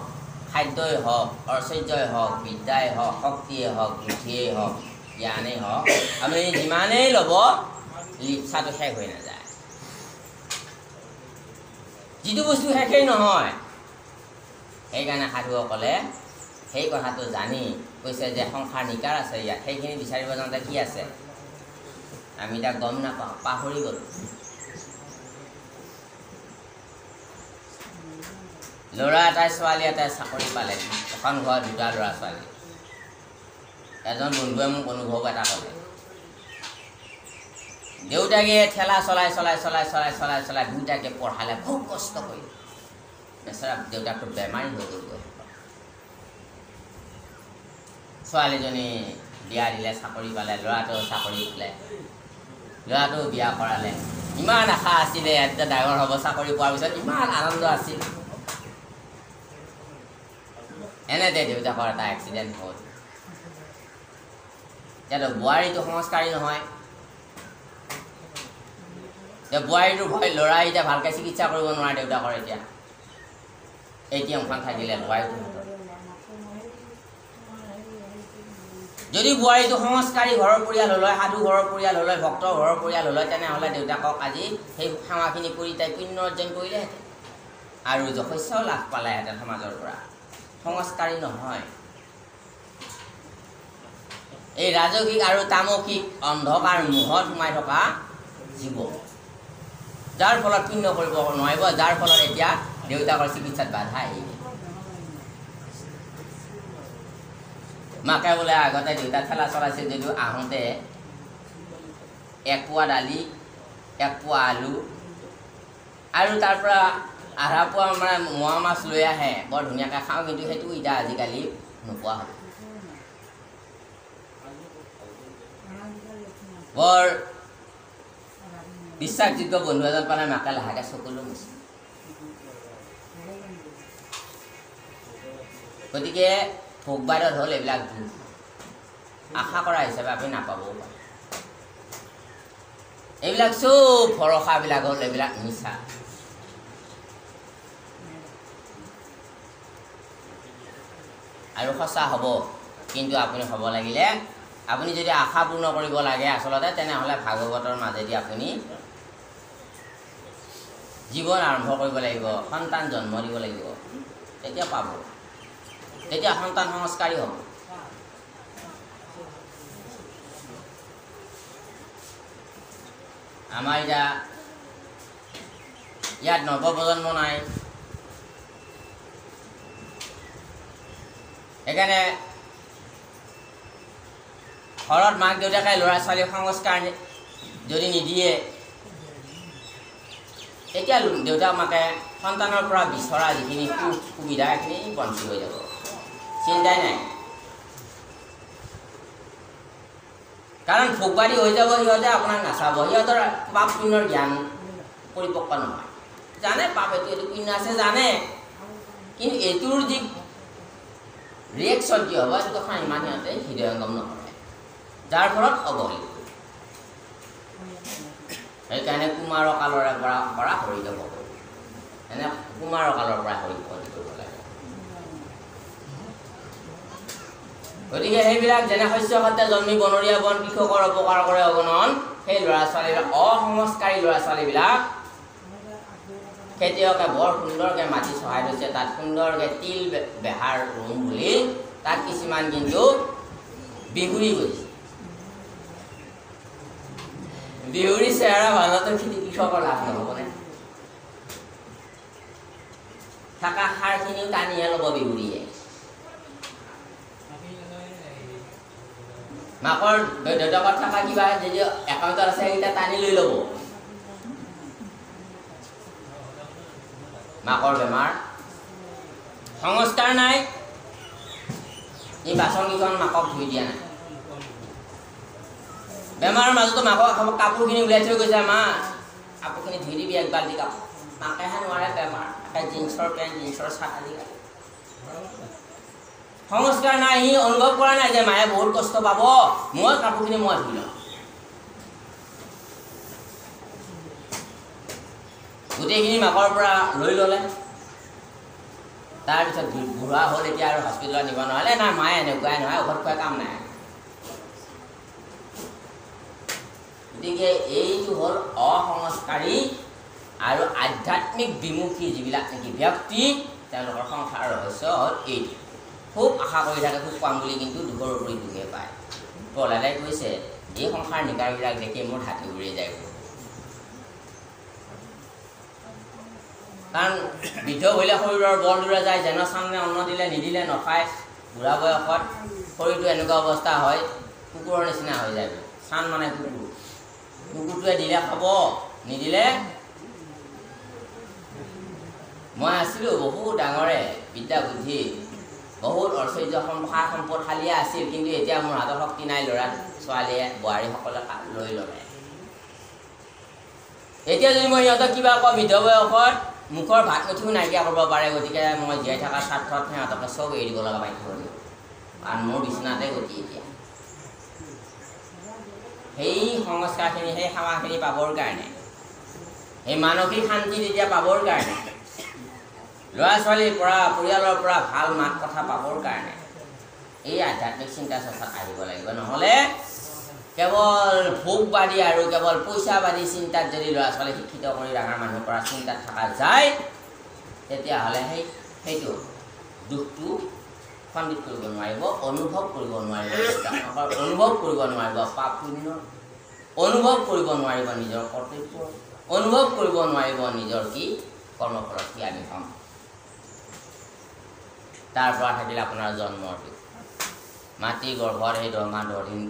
খাদ্যই হওক ঐশ্বৰ্যই হওক বিদ্যাই হওক শক্তিয়ে হওক বুদ্ধিয়েই হওক জ্ঞানেই হওক আপুনি যিমানেই ল'ব লিপচাটো শেষ হৈ নাযায় যিটো বস্তু শেষেই নহয় সেইকাৰণে সাধুসকলে সেই কথাটো জানি কৈছে যে সংসাৰ নিকাৰ আছে ইয়াত সেইখিনি বিচাৰিব যাওঁতে কি আছে আমি তাক গম নাপাওঁ পাহৰি গ'লোঁ ল'ৰা এটাই ছোৱালী এটাই চাকৰি পালে এখন ঘৰত 2টা ল'ৰা ছোৱালী এজন বন্ধুৱে মোক অনুভৱ এটা ক'লে দেউতাকে ঠেলা চলাই চলাই চলাই চলাই চলাই চলাই 2টাকে পঢ়ালে খুব কষ্ট কৰি বেচেৰা দেউতাকটো বেমাৰী হৈ গ'ল ছোৱালীজনী বিয়া দিলে চাকৰি পালে ল'ৰাটো চাকৰি পালে ল'ৰাটো বিয়া কৰালে ইমান আশা আছিলে এতিয়া ডাঙৰ হ'ব চাকৰি পোৱাৰ পিছত ইমান আনন্দ আছিল এনেতে দেউতাকৰ এটা এক্সিডেণ্ট হ'ল এতিয়াতো বোৱাৰীটো সংস্কাৰী নহয় এতিয়া বোৱাৰীটো ভয় ল'ৰা এতিয়া ভালকৈ চিকিৎসা কৰিব নোৱাৰে দেউতাকৰ এতিয়া ATMখন থাকিলে বোৱাৰীটো যদি বোৱাৰীটো সংস্কাৰী ঘৰৰ পৰিয়াল হ'লে সাধু ঘৰৰ পৰিয়াল হ'লে ভক্ত ঘৰৰ পৰিয়াল হ'লে তেনেহ'লে দেউতাকক আজি সেই সেৱাখিনি কৰি তাই পুণ্য অৰ্জন কৰিলেহেঁতেন আৰু যথেষ্ট লাভ পালেহেঁতেন সমাজৰ পৰা সংস্কাৰী নহয় এই ৰাজসিক আৰু তামসিক অন্ধকাৰ মোহত সোমাই থকা জীৱ যাৰ ফলত পুণ্য কৰিব নোৱাৰিব যাৰ ফলত এতিয়া দেউতাকৰ চিকিৎসাত বাধা আহিলে মাকে বোলে আগতে দেউতা ঠেলা চলাইছিল যদিও আহোঁতে 1 পোৱা দালি 1 পোৱা আলু আৰু তাৰ পৰা আধা পোৱা মানে মোৱা মাছ লৈ আহে বৰ ধুনীয়াকৈ খাওঁ কিন্তু সেইটো এতিয়া আজিকালি নোপোৱা হ'ল বৰ বিশ্বাসযোগ্য বন্ধু এজন পালে মাকে লাহেকৈ চকুলো মুছে গতিকে ভোগ বাদত হ'ল এইবিলাক দুখ আশা কৰা হিচাপে আপুনি নাপাবও পাৰে এইবিলাক চব ভৰসাবিলাক হ'ল এইবিলাক মিছা আৰু সঁচা হ'ব কিন্তু আপুনি হ'ব লাগিলে আপুনি যদি আশা পূৰ্ণ কৰিব লাগে আচলতে তেনেহ'লে ভাগৱতৰ মাজেদি আপুনি জীৱন আৰম্ভ কৰিব লাগিব সন্তান জন্ম দিব লাগিব তেতিয়া পাব তেতিয়া সন্তান সংস্কাৰী হ'ব আমাৰ এতিয়া ইয়াত নৱপ্ৰজন্ম নাই সেইকাৰণে ঘৰত মাক দেউতাকে ল'ৰা ছোৱালীক সংস্কাৰ যদি নিদিয়ে তেতিয়া দেউতাক মাকে সন্তানৰ পৰা বিচৰা যিখিনি সুবিধা সেইখিনি বঞ্চিত হৈ যাব চিন্তাই নাই কাৰণ ভোগবাদী হৈ যাব সিহঁতে আপোনাক নাচাব সিহঁতৰ পাপ পুণ্যৰ জ্ঞান পৰিপক্ক নহয় জানে পাপ এইটো পুণ্য আছে জানে কিন্তু এইটোৰ যি ৰিয়েকশ্যন কি হ'ব এইটো কথা ইমান সিহঁতে হৃদয়ংগম নকৰে যাৰ ফলত অৱহেলিত সেইকাৰণে কুমাৰৰ কালৰে পৰা হৰি যাব এনে কুমাৰৰ কালৰ পৰা হৰি ভক্তি কৰিব লাগে গতিকে সেইবিলাক যেনে শস্য খাদ্য জন্মি বনৰীয়া বন কৃষকৰ অপকাৰ কৰে অগণন সেই ল'ৰা ছোৱালীবিলাক অসংস্কাৰী ল'ৰা ছোৱালীবিলাক খেতিয়কে বৰ সুন্দৰকৈ মাটি চহাই লৈছে তাত সুন্দৰকৈ তিল বেহাৰ ৰুম বুলি তাত কিছুমান কিন্তু বিহুৰি গৈছে বিহুৰি চেহেৰা ভালতো খেতি কৃষকৰ লাভ নহ'বনে থকা সাৰখিনিও টানিহে ল'ব বিহুৰিয়ে মাকৰ দেউতাকত থকা কিবা যদি একাউণ্টত আছে সেইকেইটা টানি লৈ ল'ব মাকৰ বেমাৰ সংস্কাৰ নাই এই বাচনকেইখন মাকক ধুই দিয়া নাই বেমাৰৰ মাজতো মাকক কাপোৰখিনি উলিয়াই থৈ গৈছে মা কাপোৰখিনি ধুই দিবি 1 বাল্টি কাপোৰ মাকেহে নোৱাৰে বেমাৰ জিন্সৰ পেণ্ট জিন্সৰ চাৰ্ট আজিকালি সংস্কাৰ নাই সি অনুভৱ কৰা নাই যে মায়ে বহুত কষ্ট পাব মই কাপোৰখিনি মই ধুই লওঁ গোটেইখিনি মাকৰ পৰা লৈ ল'লে তাৰপিছত বুঢ়া হ'ল এতিয়া আৰু হস্পিটেলত নিব নহ'লে নাই মায়ে এনেকুৱাই নহয় ঔষধ খোৱাই কাম নাই গতিকে এইটো হ'ল অসংস্কাৰী আৰু আধ্যাত্মিক বিমুখী যিবিলাক নেকি ব্যক্তি তেওঁলোকৰ সংসাৰৰ ৰহস্য হ'ল এইটো খুব আশা কৰি থাকে খুব পাম বুলি কিন্তু দুখৰ উপৰি দুখে পায় প্ৰহ্লাদে কৈছে এই সংসাৰ নিকাৰবিলাক দেখি মোৰ হাতী উৰি যায় কাৰণ বৃদ্ধ হ'লে শৰীৰৰ বল দূৰা যায় যেন চামনে অন্ন দিলে নিদিলে নখায় বুঢ়া বয়সত শৰীৰটো এনেকুৱা অৱস্থা হয় কুকুৰৰ নিচিনা হৈ যায় চান মানে কুকুৰটোৱে দিলে খাব নিদিলে মই আছিলোঁ বহুত ডাঙৰে বিদ্যা বুদ্ধি বহুত ঐশ্বৰ্য সা সম্পদশালীয়ে আছিল কিন্তু এতিয়া মোৰ হাতত শক্তি নাই ল'ৰা ছোৱালীয়ে বোৱাৰীসকলে লৈ ল'লে এতিয়া যদি মই সিহঁতক কিবা কওঁ বৃদ্ধ বয়সত মুখৰ ভাত মুঠিও নাইকিয়া কৰিব পাৰে গতিকে মই জীয়াই থকাৰ স্বাৰ্থত সিহঁতকে চব এৰি দিব লগা বাধ্য হ'লোঁ কাৰণ মোৰ বিচনাতে গতি এতিয়া সেই সংস্কাৰখিনি সেই সেৱাখিনি পাবৰ কাৰণে সেই মানসিক শান্তি তেতিয়া পাবৰ কাৰণে ল'ৰা ছোৱালীৰ পৰা পৰিয়ালৰ পৰা ভাল মাত কথা পাবৰ কাৰণে এই আধ্যাত্মিক চিন্তা চৰ্চাত আহিব লাগিব নহ'লে কেৱল ভোগবাদী আৰু কেৱল পইচাবাদী চিন্তাত যদি ল'ৰা ছোৱালী শিক্ষিত কৰি ডাঙৰ মানুহৰ পৰা চিন্তাত থকা যায় তেতিয়াহ'লে সেইটো দুখটো খণ্ডিত কৰিব নোৱাৰিব, অনুভৱ কৰিব নোৱাৰিব, অনুভৱ কৰিব নোৱাৰিব পাপ পুণ্য, অনুভৱ কৰিব নোৱাৰিব নিজৰ কৰ্তব্য, অনুভৱ কৰিব নোৱাৰিব নিজৰ কি কৰ্মফলত কি আমি পাম। তাৰ পৰা থাকিলে আপোনাৰ জন্মৰ দুখ, মাতৃ গৰ্ভৰ সেই দৰমা দৰদিন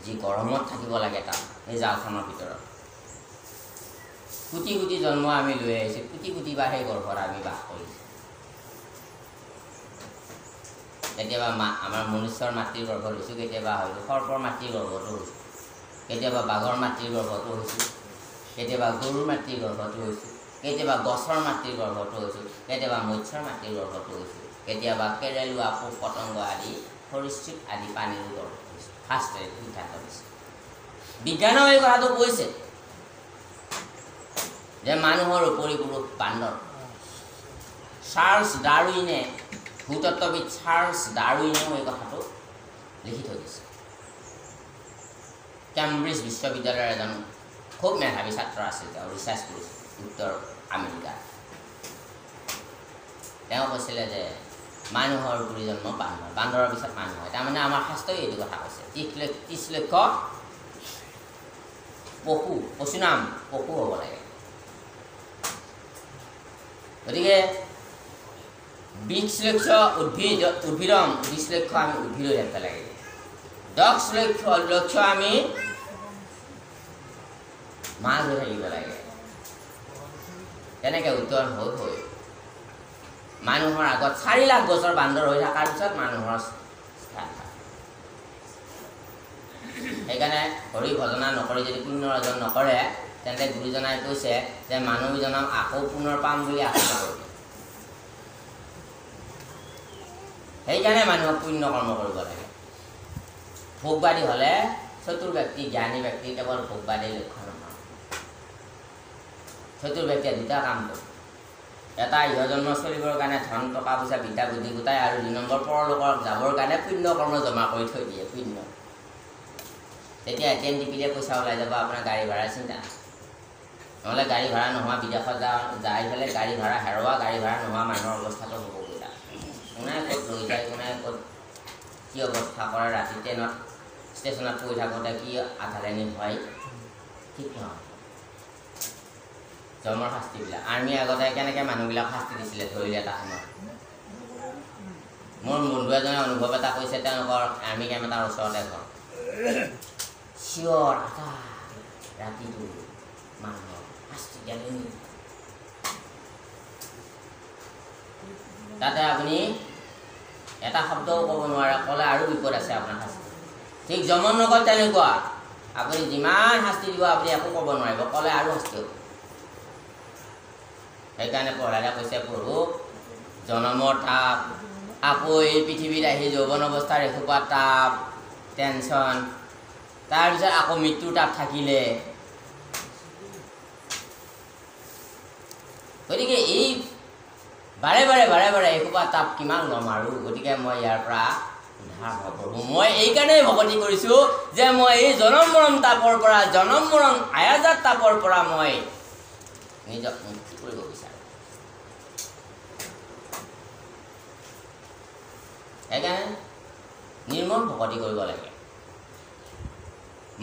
যি গৰমত থাকিব লাগে তাত সেই জালখনৰ ভিতৰত কোটি কোটি জন্ম আমি লৈ আহিছোঁ, কোটি কোটি বা সেই গৰ্ভত আমি বাস কৰিছোঁ। কেতিয়াবা আমাৰ মনুষ্যৰ মাতৃৰ গৰ্ভত হৈছোঁ, কেতিয়াবা হয়তো সৰ্পৰ মাতৃৰ গৰ্ভতো হৈছোঁ, কেতিয়াবা বাঘৰ মাতৃৰ গৰ্ভতো হৈছোঁ, কেতিয়াবা গৰুৰ মাতৃৰ গৰ্ভতো হৈছোঁ, কেতিয়াবা গছৰ মাতৃৰ গৰ্ভতো হৈছোঁ, কেতিয়াবা মৎস্যৰ মাতৃৰ গৰ্ভতো হৈছোঁ, কেতিয়াবা কেৰেলুৱা পোক পতংগ আদি সৰীসৃপ আদি পানীৰ গৰ্ভত হৈছোঁ। শাস্ত্ৰে সিদ্ধান্ত দিছে, বিজ্ঞানেও এই কথাটো কৈছে যে মানুহৰ উপৰি পুৰুষ বান্দৰ। চাৰ্লছ ডাৰউইনে, ভূতত্ত্ববিদ চাৰ্লছ ডাৰউইনেও এই কথাটো লিখি থৈ দিছে। কেম্ব্ৰিজ বিশ্ববিদ্যালয়ৰ এজন খুব মেধাৱী ছাত্ৰ আছিল, তেওঁ ৰিচাৰ্চ কৰিছিল উত্তৰ আমেৰিকাত। তেওঁ কৈছিলে যে মানুহৰ উপৰি জন্ম বান্দৰ, বান্দৰৰ পিছত মানুহ হয়। তাৰমানে আমাৰ শাস্ত্ৰই এইটো কথা কৈছে, 30 লক্ষ পশুনাম পশু হ'ব লাগে। গতিকে 20 লক্ষ উদ্ভিদম 20 লক্ষ আমি উদ্ভিদ হৈ থাকিব লাগে, 10 লক্ষ আমি মাছ হৈ থাকিব লাগে। তেনেকৈ উত্তৰ হৈ মানুহৰ আগত 4 লাখ বছৰ বান্দৰ হৈ থকাৰ পিছত মানুহৰ স্থান। সেইকাৰণে হৰি ভজনা নকৰি যদি পুণ্য অৰ্জন নকৰে, তেন্তে গুৰুজনাই কৈছে যে মানুহজনক আকৌ পুনৰ পাম বুলি আশা নকৰিব। সেইকাৰণে মানুহক পুণ্য কৰ্ম কৰিব লাগে। ভোগবাদী হ'লে চতুৰ ব্যক্তি, জ্ঞানী ব্যক্তি কেৱল ভোগবাদীৰ লক্ষ্য নহয়। চতুৰ ব্যক্তিয়ে দুটা কাম কৰে, এটা ইহজন্ম চলিবৰ কাৰণে ধন টকা পইচা বিদ্যা বুদ্ধি গোটাই, আৰু 2 নম্বৰ পৰলোকত যাবৰ কাৰণে পুণ্য কৰ্ম জমা কৰি থৈ দিয়ে। পুণ্য তেতিয়া ATM টিপিলে পইচা ওলাই যাব, আপোনাৰ গাড়ী ভাড়া চিন্তা নাই। নহ'লে গাড়ী ভাড়া নোহোৱা বিদেশত যাই পেলাই গাড়ী ভাড়া হেৰুৱা, গাড়ী ভাড়া নোহোৱা মানুহৰ অৱস্থাটো হ'ব গ'লা। কোনে ক'ত ৰৈ যায়, কোনে ক'ত কি অৱস্থা কৰে, ৰাতি ট্ৰেইনত ষ্টেচনত পৰি থাকোঁতে কি আধালেনি হয় ঠিক নহয়। জন্মৰ শাস্তিবিলাক আৰ্মি আগতে কেনেকৈ মানুহবিলাক শাস্তি দিছিলে ধৰিলে এটা সময়ত। মোৰ বন্ধু এজনে অনুভৱ এটা কৈছে, তেওঁলোকৰ আৰ্মি কেম্প এটাৰ ওচৰতে ঘৰ, চিঞৰ আটা ৰাতিটো মানুহৰ শাস্তি দিয়ালে। তাতে আপুনি এটা শব্দও ক'ব নোৱাৰে, ক'লে আৰু বিপদ আছে আপোনাৰ শাস্তি। ঠিক যমন নগৰ তেনেকুৱা, আপুনি যিমান শাস্তি দিব আপুনি একো ক'ব নোৱাৰিব, ক'লে আৰু শাস্তি হ'ব। সেইকাৰণে প্ৰহ্লাদে কৈছে, প্ৰভু জনমৰ তাপ, আকৌ এই পৃথিৱীত আহি যৌৱন অৱস্থাৰ এসোপা তাপ টেনশ্যন, তাৰপিছত আকৌ মৃত্যুৰ তাপ থাকিলে। গতিকে এই বাৰে বাৰে এসোপা তাপ কিমান ল'ম আৰু। গতিকে মই ইয়াৰ পৰা উদ্ধাৰ হ'ব প্ৰভু। মই এইকাৰণেই ভকতি কৰিছোঁ যে মই এই জনম মৰণ তাপৰ পৰা, জনম মৰণ আয়াজাত তাপৰ পৰা মই নিজক মুক্তি কৰিব বিচাৰোঁ। সেইকাৰণে নিৰ্মল ভকতি কৰিব লাগে।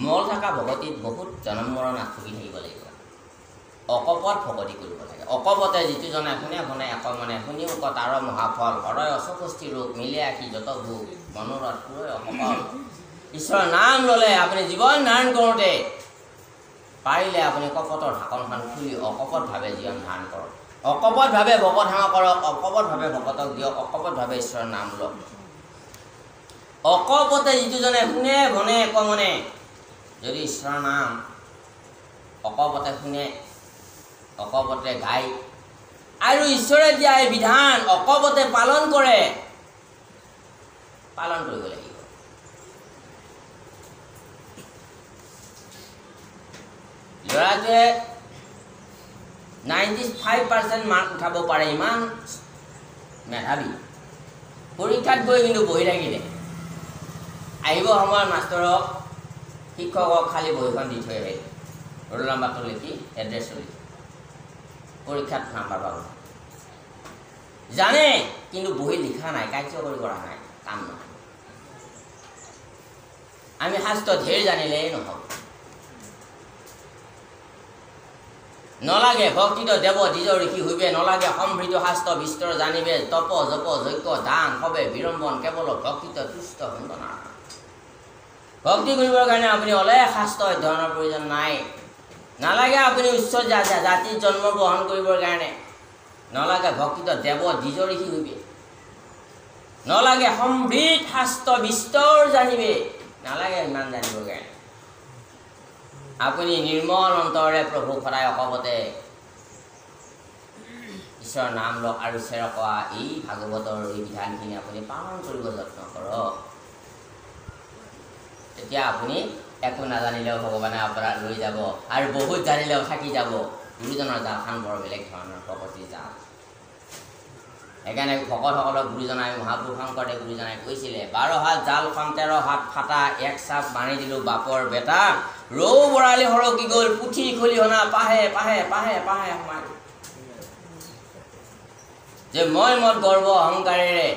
মল থকা ভকতিত বহুত জনম মৰণ আঁচুকি থাকিব লাগিব। অকপত ভকতি কৰিব লাগে। অকপতে যিটো জনে শুনে শুনে একমনে শুনিও কতাৰ মহাফল, হৰয় অচকুষ্টি ৰোগ মিলে আঁকি যত ভোগ, মনোৰথ পুৰয় অকপল। ঈশ্বৰৰ নাম ল'লে আপুনি জীৱন ধাৰণ কৰোঁতে পাৰিলে আপুনি কপটৰ ঢাকনখন খুলি অকপটভাৱে জীৱন ধাৰণ কৰক। অকপটভাৱে ভকত সেৱা কৰক, অকপটভাৱে ভকতক দিয়ক, অকপটভাৱে ঈশ্বৰৰ নাম লওক। অকপতে যিটো জনে শুনে ভনে একমনে যদি ঈশ্বৰৰ নাম অকপতে শুনে, অকপতে গায়, আৰু ঈশ্বৰে দিয়া এই বিধান অকপতে পালন কৰে, পালন কৰিব লাগিব। ল'ৰাটোৱে 95% মাৰ্ক উঠাব পাৰে, ইমান মেধাৱী, পৰীক্ষাত গৈ কিন্তু বহি থাকিলে। আহিব সময়ত মাষ্টৰক শিক্ষকক খালী বহীখন দি থৈ আহিলে, ৰোল নাম্বাৰটো লিখি এড্ৰেছটো লিখি, পৰীক্ষাত নাম্বাৰ পাব। জানে কিন্তু বহি লিখা নাই, কাৰ্যকৰী কৰা নাই, কাম নহয়। আমি শাস্ত্ৰ ধেৰ জানিলেই নহ'ব। নলাগে ভক্তিত দেৱ দ্বিজ ঋষি হইবে, নলাগে সমৃদ্ধ শাস্ত্ৰ বিস্তৰ জানিবে, তপ জপ যজ্ঞ দান হবে বিড়ম্বন, কেৱল ভক্তিত তুষ্ট বন্দনা। ভক্তি কৰিবৰ কাৰণে আপুনি অলেখ শাস্ত্ৰ অধ্যয়নৰ প্ৰয়োজন নাই। নালাগে আপুনি উচ্চ জাতিত জন্ম গ্ৰহণ কৰিবৰ কাৰণে, নলাগে ভক্তিত দেৱ দ্বিজ ঋষি হইবে, নলাগে সমৃদ্ধ শাস্ত্ৰ বিস্তৰ জানিবে, নালাগে ইমান জানিবৰ কাৰণে। আপুনি নিৰ্মল অন্তৰে প্ৰভু সদায় অকপতে ঈশ্বৰৰ নাম লওক আৰু ঈশ্বৰে কোৱা এই ভাগৱতৰ এই বিধানখিনি আপুনি পালন কৰিব যত্ন কৰক। তেতিয়া আপুনি একো নাজানিলেও ভগৱানে আপোনাৰ লৈ যাব, আৰু বহুত জানিলেও থাকি যাব। গুৰুজনৰ জালখন বৰ বেলেগ ধৰণৰ ভকতিৰ জাল। সেইকাৰণে ভকতসকলক গুৰুজনাই মহাপুৰুষ শংকৰদেৱ গুৰুজনাই কৈছিলে, 12 হাত জালখন 13 হাত ফাটা, এক চাপ মাৰি দিলোঁ বাপৰ বেটা, ৰৌ বৰালি সৰকি গ'ল, পুঠি খলিহনা পাহে পাহে পাহে পাহে সোমাই। যে মই মত গৰ্ব অহংকাৰেৰে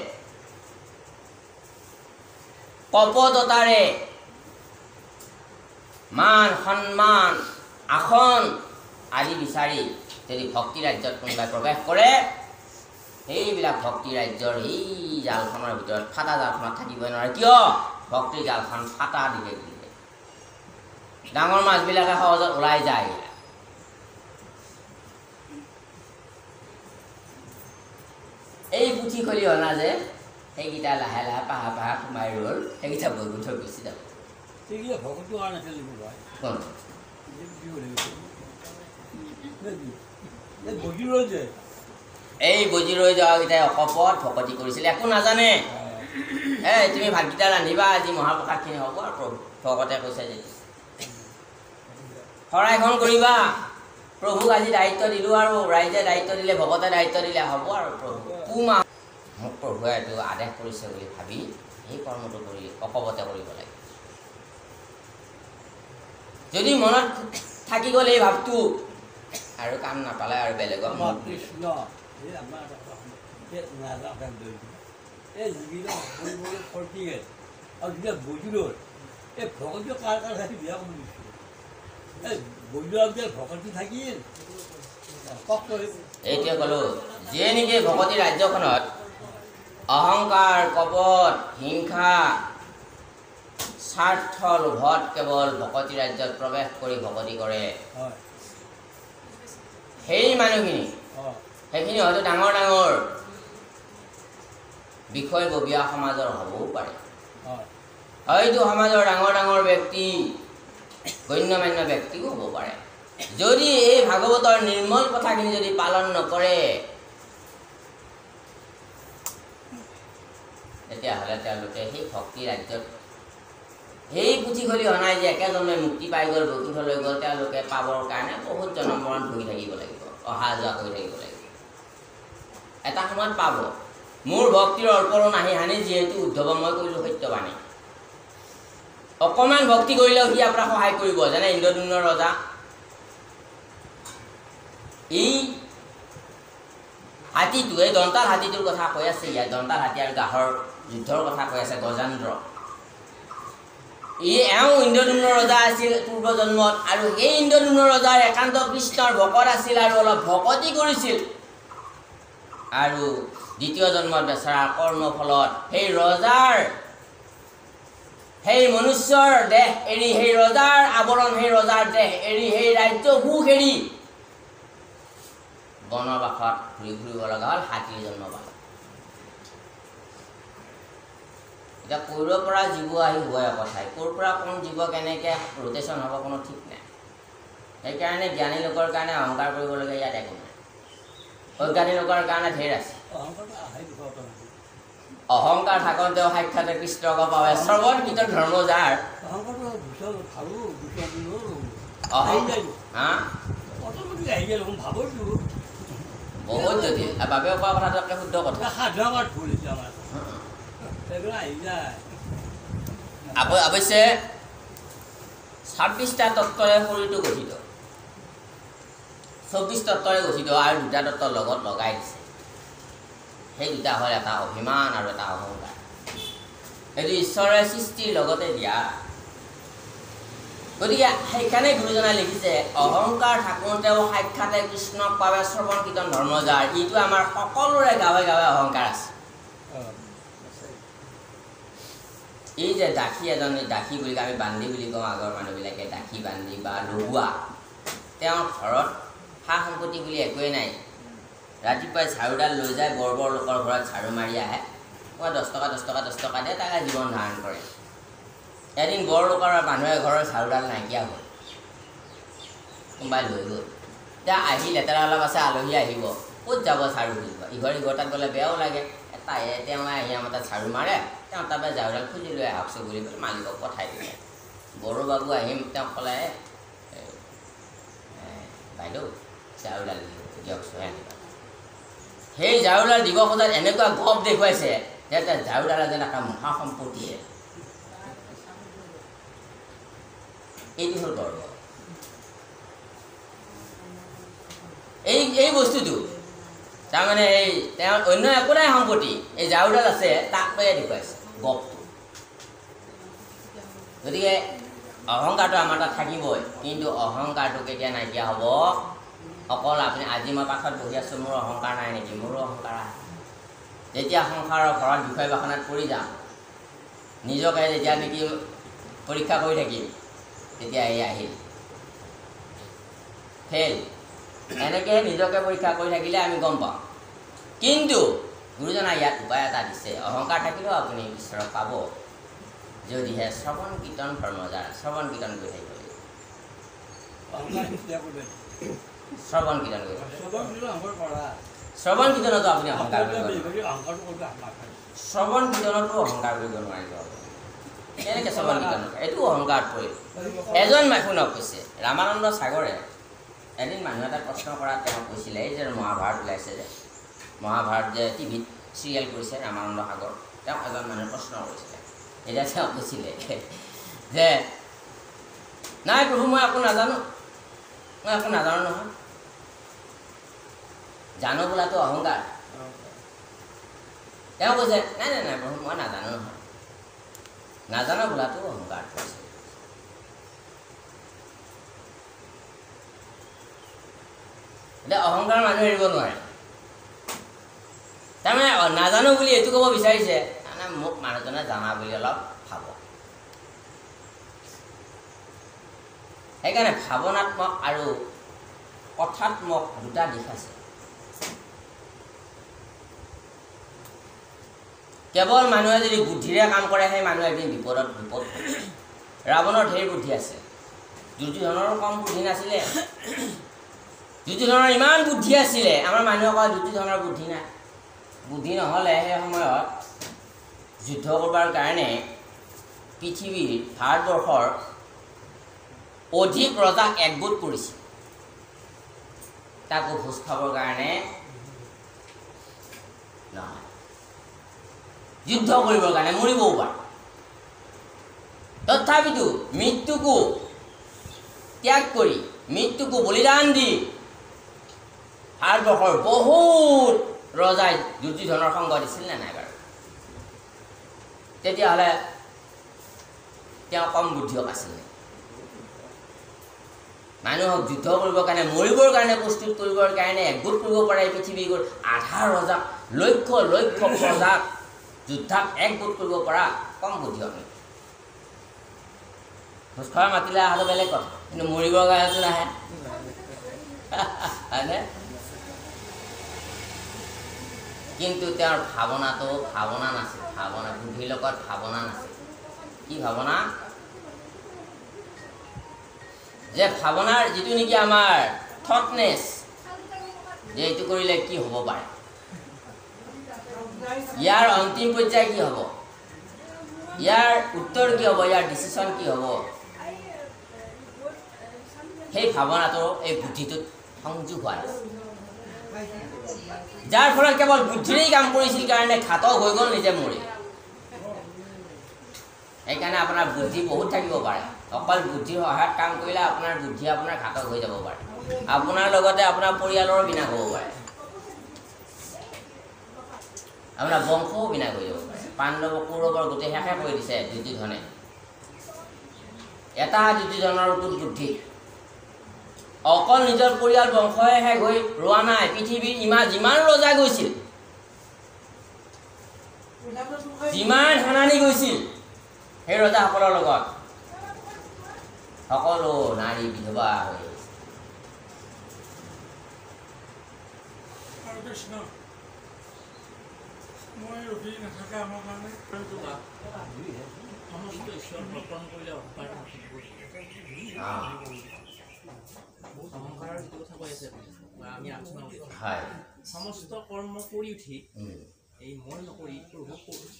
কপটতাৰে মান সন্মান আসন আদি বিচাৰি যদি ভক্তি ৰাজ্যত কোনোবাই প্ৰৱেশ কৰে, সেইবিলাক ভক্তি ৰাজ্যৰ এই জালখনৰ ভিতৰত, ফাটা জালখনত থাকিবই নোৱাৰে। কিয়? ভক্তিৰ জালখন ফাটা দিলে দিলে ডাঙৰ মাছবিলাকে সহজত ওলাই যায়। এই পুঠি খলিহনা যে সেইকেইটা লাহে লাহে পাহা পাহা সোমাই ৰ'ল, সেইকেইটা বগু থৈ গুচি যাব। এই বজি ৰৈ যোৱাকেইটাই অকপট ভকতি কৰিছিলে, একো নাজানে। তুমি ভাতকেইটা ৰান্ধিবা, আজি মহাপ্ৰসাদখিনি হ'ব। আৰু ভকতে কৈছে যে শৰাইখন কৰিবা, প্ৰভুক আজি দায়িত্ব দিলোঁ, আৰু ৰাইজে দায়িত্ব দিলে, ভকতে দায়িত্ব দিলে হ'ব। আৰু প্ৰভু পুমাহ মোক প্ৰভুৱে এইটো আদেশ কৰিছে বুলি ভাবি সেই কৰ্মটো কৰি অকপতে কৰিব লাগে। যদি মনত থাকি গ'ল এই ভাৱটো, আৰু কাম নাপালে আৰু বেলেগক এইটোৱে ক'লোঁ, যিয়ে নেকি ভকতি ৰাজ্যখনত অহংকাৰ, কপট, হিংসা, স্বাৰ্থ লোভত কেৱল ভকতি ৰাজ্যত প্ৰৱেশ কৰি ভকতি কৰে, সেই মানুহখিনি সেইখিনি হয়তো ডাঙৰ ডাঙৰ বিষয়ববীয়া সমাজৰ হ'বও পাৰে। হয়তো সমাজৰ ডাঙৰ ডাঙৰ ব্যক্তি, গণ্যমান্য ব্যক্তিও হ'ব পাৰে। যদি এই ভাগৱতৰ নিৰ্মল কথাখিনি যদি পালন নকৰে, তেতিয়াহ'লে তেওঁলোকে সেই ভক্তি ৰাজ্যত সেই পুথি খলিহনাই যে একেজনে মুক্তি পাই গ'ল, বৈকুণ্ঠলৈ গ'ল, তেওঁলোকে পাবৰ কাৰণে বহুত জনম মৰণ ভুগি থাকিব লাগিব, অহা যোৱা কৰি থাকিব লাগিব। এটা সময়ত পাব। মোৰ ভক্তিৰ অল্পৰো নাহি হানি, যিহেতু উদ্ধৱ মই কৰিলোঁ সত্যবাণী। অকণমান ভক্তি কৰিলেও সি আপোনাক সহায় কৰিব। যেনে ইন্দ্ৰদ্যুম্ন ৰজা, এই হাতীটো, এই দন্তাল হাতীটোৰ কথা কৈ আছে ইয়াত। দন্তাল হাতী আৰু গাহৰ যুদ্ধৰ কথা কৈ আছে গজান্দ্ৰ। এওঁ ইন্দ্ৰদ্যুম্ন ৰজা আছিল পূৰ্বজন্মত, আৰু এই ইন্দ্ৰদ্যুম্ন ৰজাৰ একান্ত কৃষ্ণৰ ভকত আছিল, আৰু অলপ ভকতি কৰিছিল। আৰু দ্বিতীয় জন্মত বেচেৰা কৰ্মফলত সেই ৰজাৰ, সেই মনুষ্যৰ দেহ এৰি, সেই ৰজাৰ আৱৰণ, সেই ৰজাৰ দেহ এৰি, সেই ৰাজ্য সুখ এৰি বনবাসত ঘূৰি ফুৰিব লগা হ'ল, হাতীৰ জন্ম পালে। এতিয়া ক'ৰ পৰা জীৱ আহি হয় কথাই, ক'ৰ পৰা কোন জীৱ কেনেকৈ ৰোটেশ্যন হ'ব কোনো ঠিক নাই। সেইকাৰণে জ্ঞানী লোকৰ কাৰণে অহংকাৰ কৰিবলগীয়া ইয়াত একো নাই। অজ্ঞানী লোকৰ কাৰণে ধেৰ আছে। অহংকাৰ থাকোঁতেও সাক্ষাতে কৃষ্ণক পাবে, শ্ৰৱণ কীৰ্তন ধৰ্ম যাৰ। বহুত জটিল। বাবে কোৱা কথাটো একে শুদ্ধ কথা। অৱশ্যে 26টা তত্ত্বৰে শৰীৰটো গঠিত, 24 তত্ত্বৰে গঠিত, আৰু 2টা তত্ত্বৰ লগত লগাই দিছে। সেই দুটা হ'ল এটা অভিমান আৰু এটা অহংকাৰ এইটো ঈশ্বৰৰ সৃষ্টিৰ লগতে দিয়া গতিকে সেইকাৰণে গুৰুজনাই লিখিছে অহংকাৰ থাকোঁতেও সাক্ষাতে কৃষ্ণক পাবে শ্ৰৱণ কীৰ্তন ধৰ্ম যাৰ এইটো আমাৰ সকলোৰে গাঁৱে গাঁৱে অহংকাৰ আছে এই যে দাসী এজন দাসী বুলি আমি বান্ধি বুলি কওঁ আগৰ মানুহবিলাকে দাসী বান্ধি বা লগোৱা তেওঁৰ ঘৰত সা সম্পত্তি বুলি একোৱেই নাই ৰাতিপুৱাই ঝাৰুডাল লৈ যায় বৰ বৰ লোকৰ ঘৰত ঝাৰু মাৰি আহে 10 টকা দিয়ে তাকে জীৱন ধাৰণ কৰে এদিন বৰ লোকৰ মানুহে ঘৰৰ ঝাৰুডাল নাইকিয়া হ'ল কোনোবাই লৈ গ'ল এতিয়া আহি লেতেৰা অলপ আছে আলহী আহিব ক'ত যাব ঝাৰু খুজিব ইঘৰ তাত গ'লে বেয়াও লাগে তেওঁ আহি আমাৰ তাত ঝাৰু মাৰে তেওঁ তাৰপৰা ঝাৰুডাল খুজি লৈ আহকচোন বুলি পেলাই মালিকক পঠাই দিলে বড়ো বাবু আহিম তেওঁ ক'লে বাইদেউ ঝাৰুডাল দিয়কচোন আনিবা সেই ঝাৰুডাল দিব খোজাত এনেকুৱা গপ দেখুৱাইছে যে ঝাৰুডাল যেন এটা মহা সম্পত্তিয়ে এইটো হ'ল গৰ্ব এই বস্তুটো তাৰমানে এই তেওঁৰ অন্য একো নাই সম্পত্তি এই ঝাৰুডাল আছে তাক লৈয়ে দেখুৱাইছে গপটো গতিকে অহংকাৰটো আমাৰ তাত থাকিবই কিন্তু অহংকাৰটো কেতিয়া নাইকিয়া হ'ব অকল আপুনি আজি মই পাছত বহি আছোঁ মোৰ অহংকাৰ নাই নেকি মোৰো অহংকাৰ আছে যেতিয়া সংসাৰৰ ঘৰত বিষয় বাসনাত পৰি যাম নিজকে যেতিয়া নেকি পৰীক্ষা কৰি থাকিম তেতিয়া এই আহিল ফেইল এনেকৈ নিজকে পৰীক্ষা কৰি থাকিলে আমি গম পাওঁ কিন্তু গুৰুজনাই ইয়াত উপায় এটা দিছে অহংকাৰ থাকিলেও আপুনি ঈশ্বৰক পাব যদিহে শ্ৰৱণ কীৰ্তন ধৰ্ম যাৰ শ্ৰৱণ কীৰ্তন কৰি থাকিব শ্ৰৱণ কীৰ্তন কৰি শ্ৰৱণ কীৰ্তনতো আপুনি অহংকাৰ কৰিব শ্ৰৱণ কীৰ্তনতো অহংকাৰ কৰিব নোৱাৰিব কেনেকৈ শ্ৰৱণ কীৰ্তন এইটো অহংকাৰত পৰি এজন শুনক কৈছে ৰামানন্দ সাগৰে এদিন মানুহ এটা প্ৰশ্ন কৰাত তেওঁ কৈছিলে এই যে মহাভাৰত ওলাইছে যে মহাভাৰত যে টিভিত চিৰিয়েল কৰিছে ৰামানন্দ সাগৰ তেওঁ এজন মানুহে প্ৰশ্ন কৰিছিলে এতিয়া তেওঁ কৈছিলে যে নাই প্ৰভু মই একো নাজানো নহয় জানো বোলাটো অহংকাৰ তেওঁ কৈছে নাই প্ৰভু মই নাজানো নহয় নাজানো বোলাটো অহংকাৰ কৈছে এতিয়া অহংকাৰ মানুহে এৰিব নোৱাৰে তাৰমানে নাজানো বুলি এইটো ক'ব বিচাৰিছে মানে মোক মানুহজনে জানা বুলি অলপ ভাব সেইকাৰণে ভাৱনাত্মক আৰু কথাত্মক দুটা দিশ আছে কেৱল মানুহে যদি বুদ্ধিৰে কাম কৰে সেই মানুহ এদিন বিপদ ৰাৱণৰ ঢেৰ বুদ্ধি আছে দুৰ্যোধনৰো কম বুদ্ধি নাছিলে দুৰ্যোধনৰ ইমান বুদ্ধি আছিলে আমাৰ মানুহসকল দুৰ্যোধনৰ বুদ্ধি নাই বুদ্ধি নহ'লে সেই সময়ত যুদ্ধ কৰিবৰ কাৰণে পৃথিৱীৰ ভাৰতবৰ্ষৰ অধিক ৰজাক একগোট কৰিছিল তাকো ভোজ খাবৰ কাৰণে নহয় যুদ্ধ কৰিবৰ কাৰণে মৰিবও পাৰে তথাপিতো মৃত্যুকো ত্যাগ কৰি মৃত্যুকো বলিদান দি ভাৰতবৰ্ষৰ বহুত ৰজাই দুৰ্যোধনৰ সংগ দিছিল নে নাই বাৰু তেতিয়াহ'লে তেওঁ কম বুদ্ধিয়ক আছিলে মানুহক যুদ্ধ কৰিবৰ কাৰণে মৰিবৰ কাৰণে প্ৰস্তুত কৰিবৰ কাৰণে একগোট কৰিব পাৰে পৃথিৱীৰ আধা ৰজাক লক্ষ লক্ষ প্ৰজাক যুদ্ধক একগোট কৰিব পৰা কম বুদ্ধিয়ক নেকি ভোজ খোৱা মাতিলে অহাটো বেলেগ কথা কিন্তু মৰিবৰ কাৰণেতো নাহে হয়নে কিন্তু তেওঁৰ ভাৱনা নাছিল বুদ্ধিৰ লগত ভাৱনা নাছিল কি ভাৱনা যে ভাৱনাৰ যিটো নেকি আমাৰ থটনেছ যে এইটো কৰিলে কি হ'ব পাৰে ইয়াৰ অন্তিম পৰ্যায় কি হ'ব ইয়াৰ উত্তৰ কি হ'ব ইয়াৰ ডিচিশ্যন কি হ'ব সেই ভাৱনাটো এই বুদ্ধিটোত সংযোগ হোৱা যাৰ ফলত কেৱল বুদ্ধিৰেই কাম কৰিছিল কাৰণে ঘাতক হৈ গ'ল নিজে মৰি সেইকাৰণে আপোনাৰ বুদ্ধি বহুত থাকিব পাৰে অকল বুদ্ধিৰ সহায়ত কাম কৰিলে আপোনাৰ বুদ্ধি আপোনাৰ ঘাতক হৈ যাব পাৰে আপোনাৰ লগতে আপোনাৰ পৰিয়ালৰ বিনাশ হ'ব পাৰে আপোনাৰ বংশও বিনাশ হৈ যাব পাৰে পাণ্ডৱ কৌৰৱৰ গোটেই শেষে কৰি দিছে দুৰ্যোধনে এটা দুৰ্যোধনৰ ওপৰত বুদ্ধি অকল নিজৰ পৰিয়াল বংশহে শেষ হৈ ৰোৱা নাই পৃথিৱীৰ যিমান ৰজা গৈছিল যিমান হানানি গৈছিল সেই ৰজাসকলৰ লগত সকলো নাৰী বিধৱা হৈ সমস্ত কৰ্ম কৰি উঠি এই মই নকৰি প্ৰভু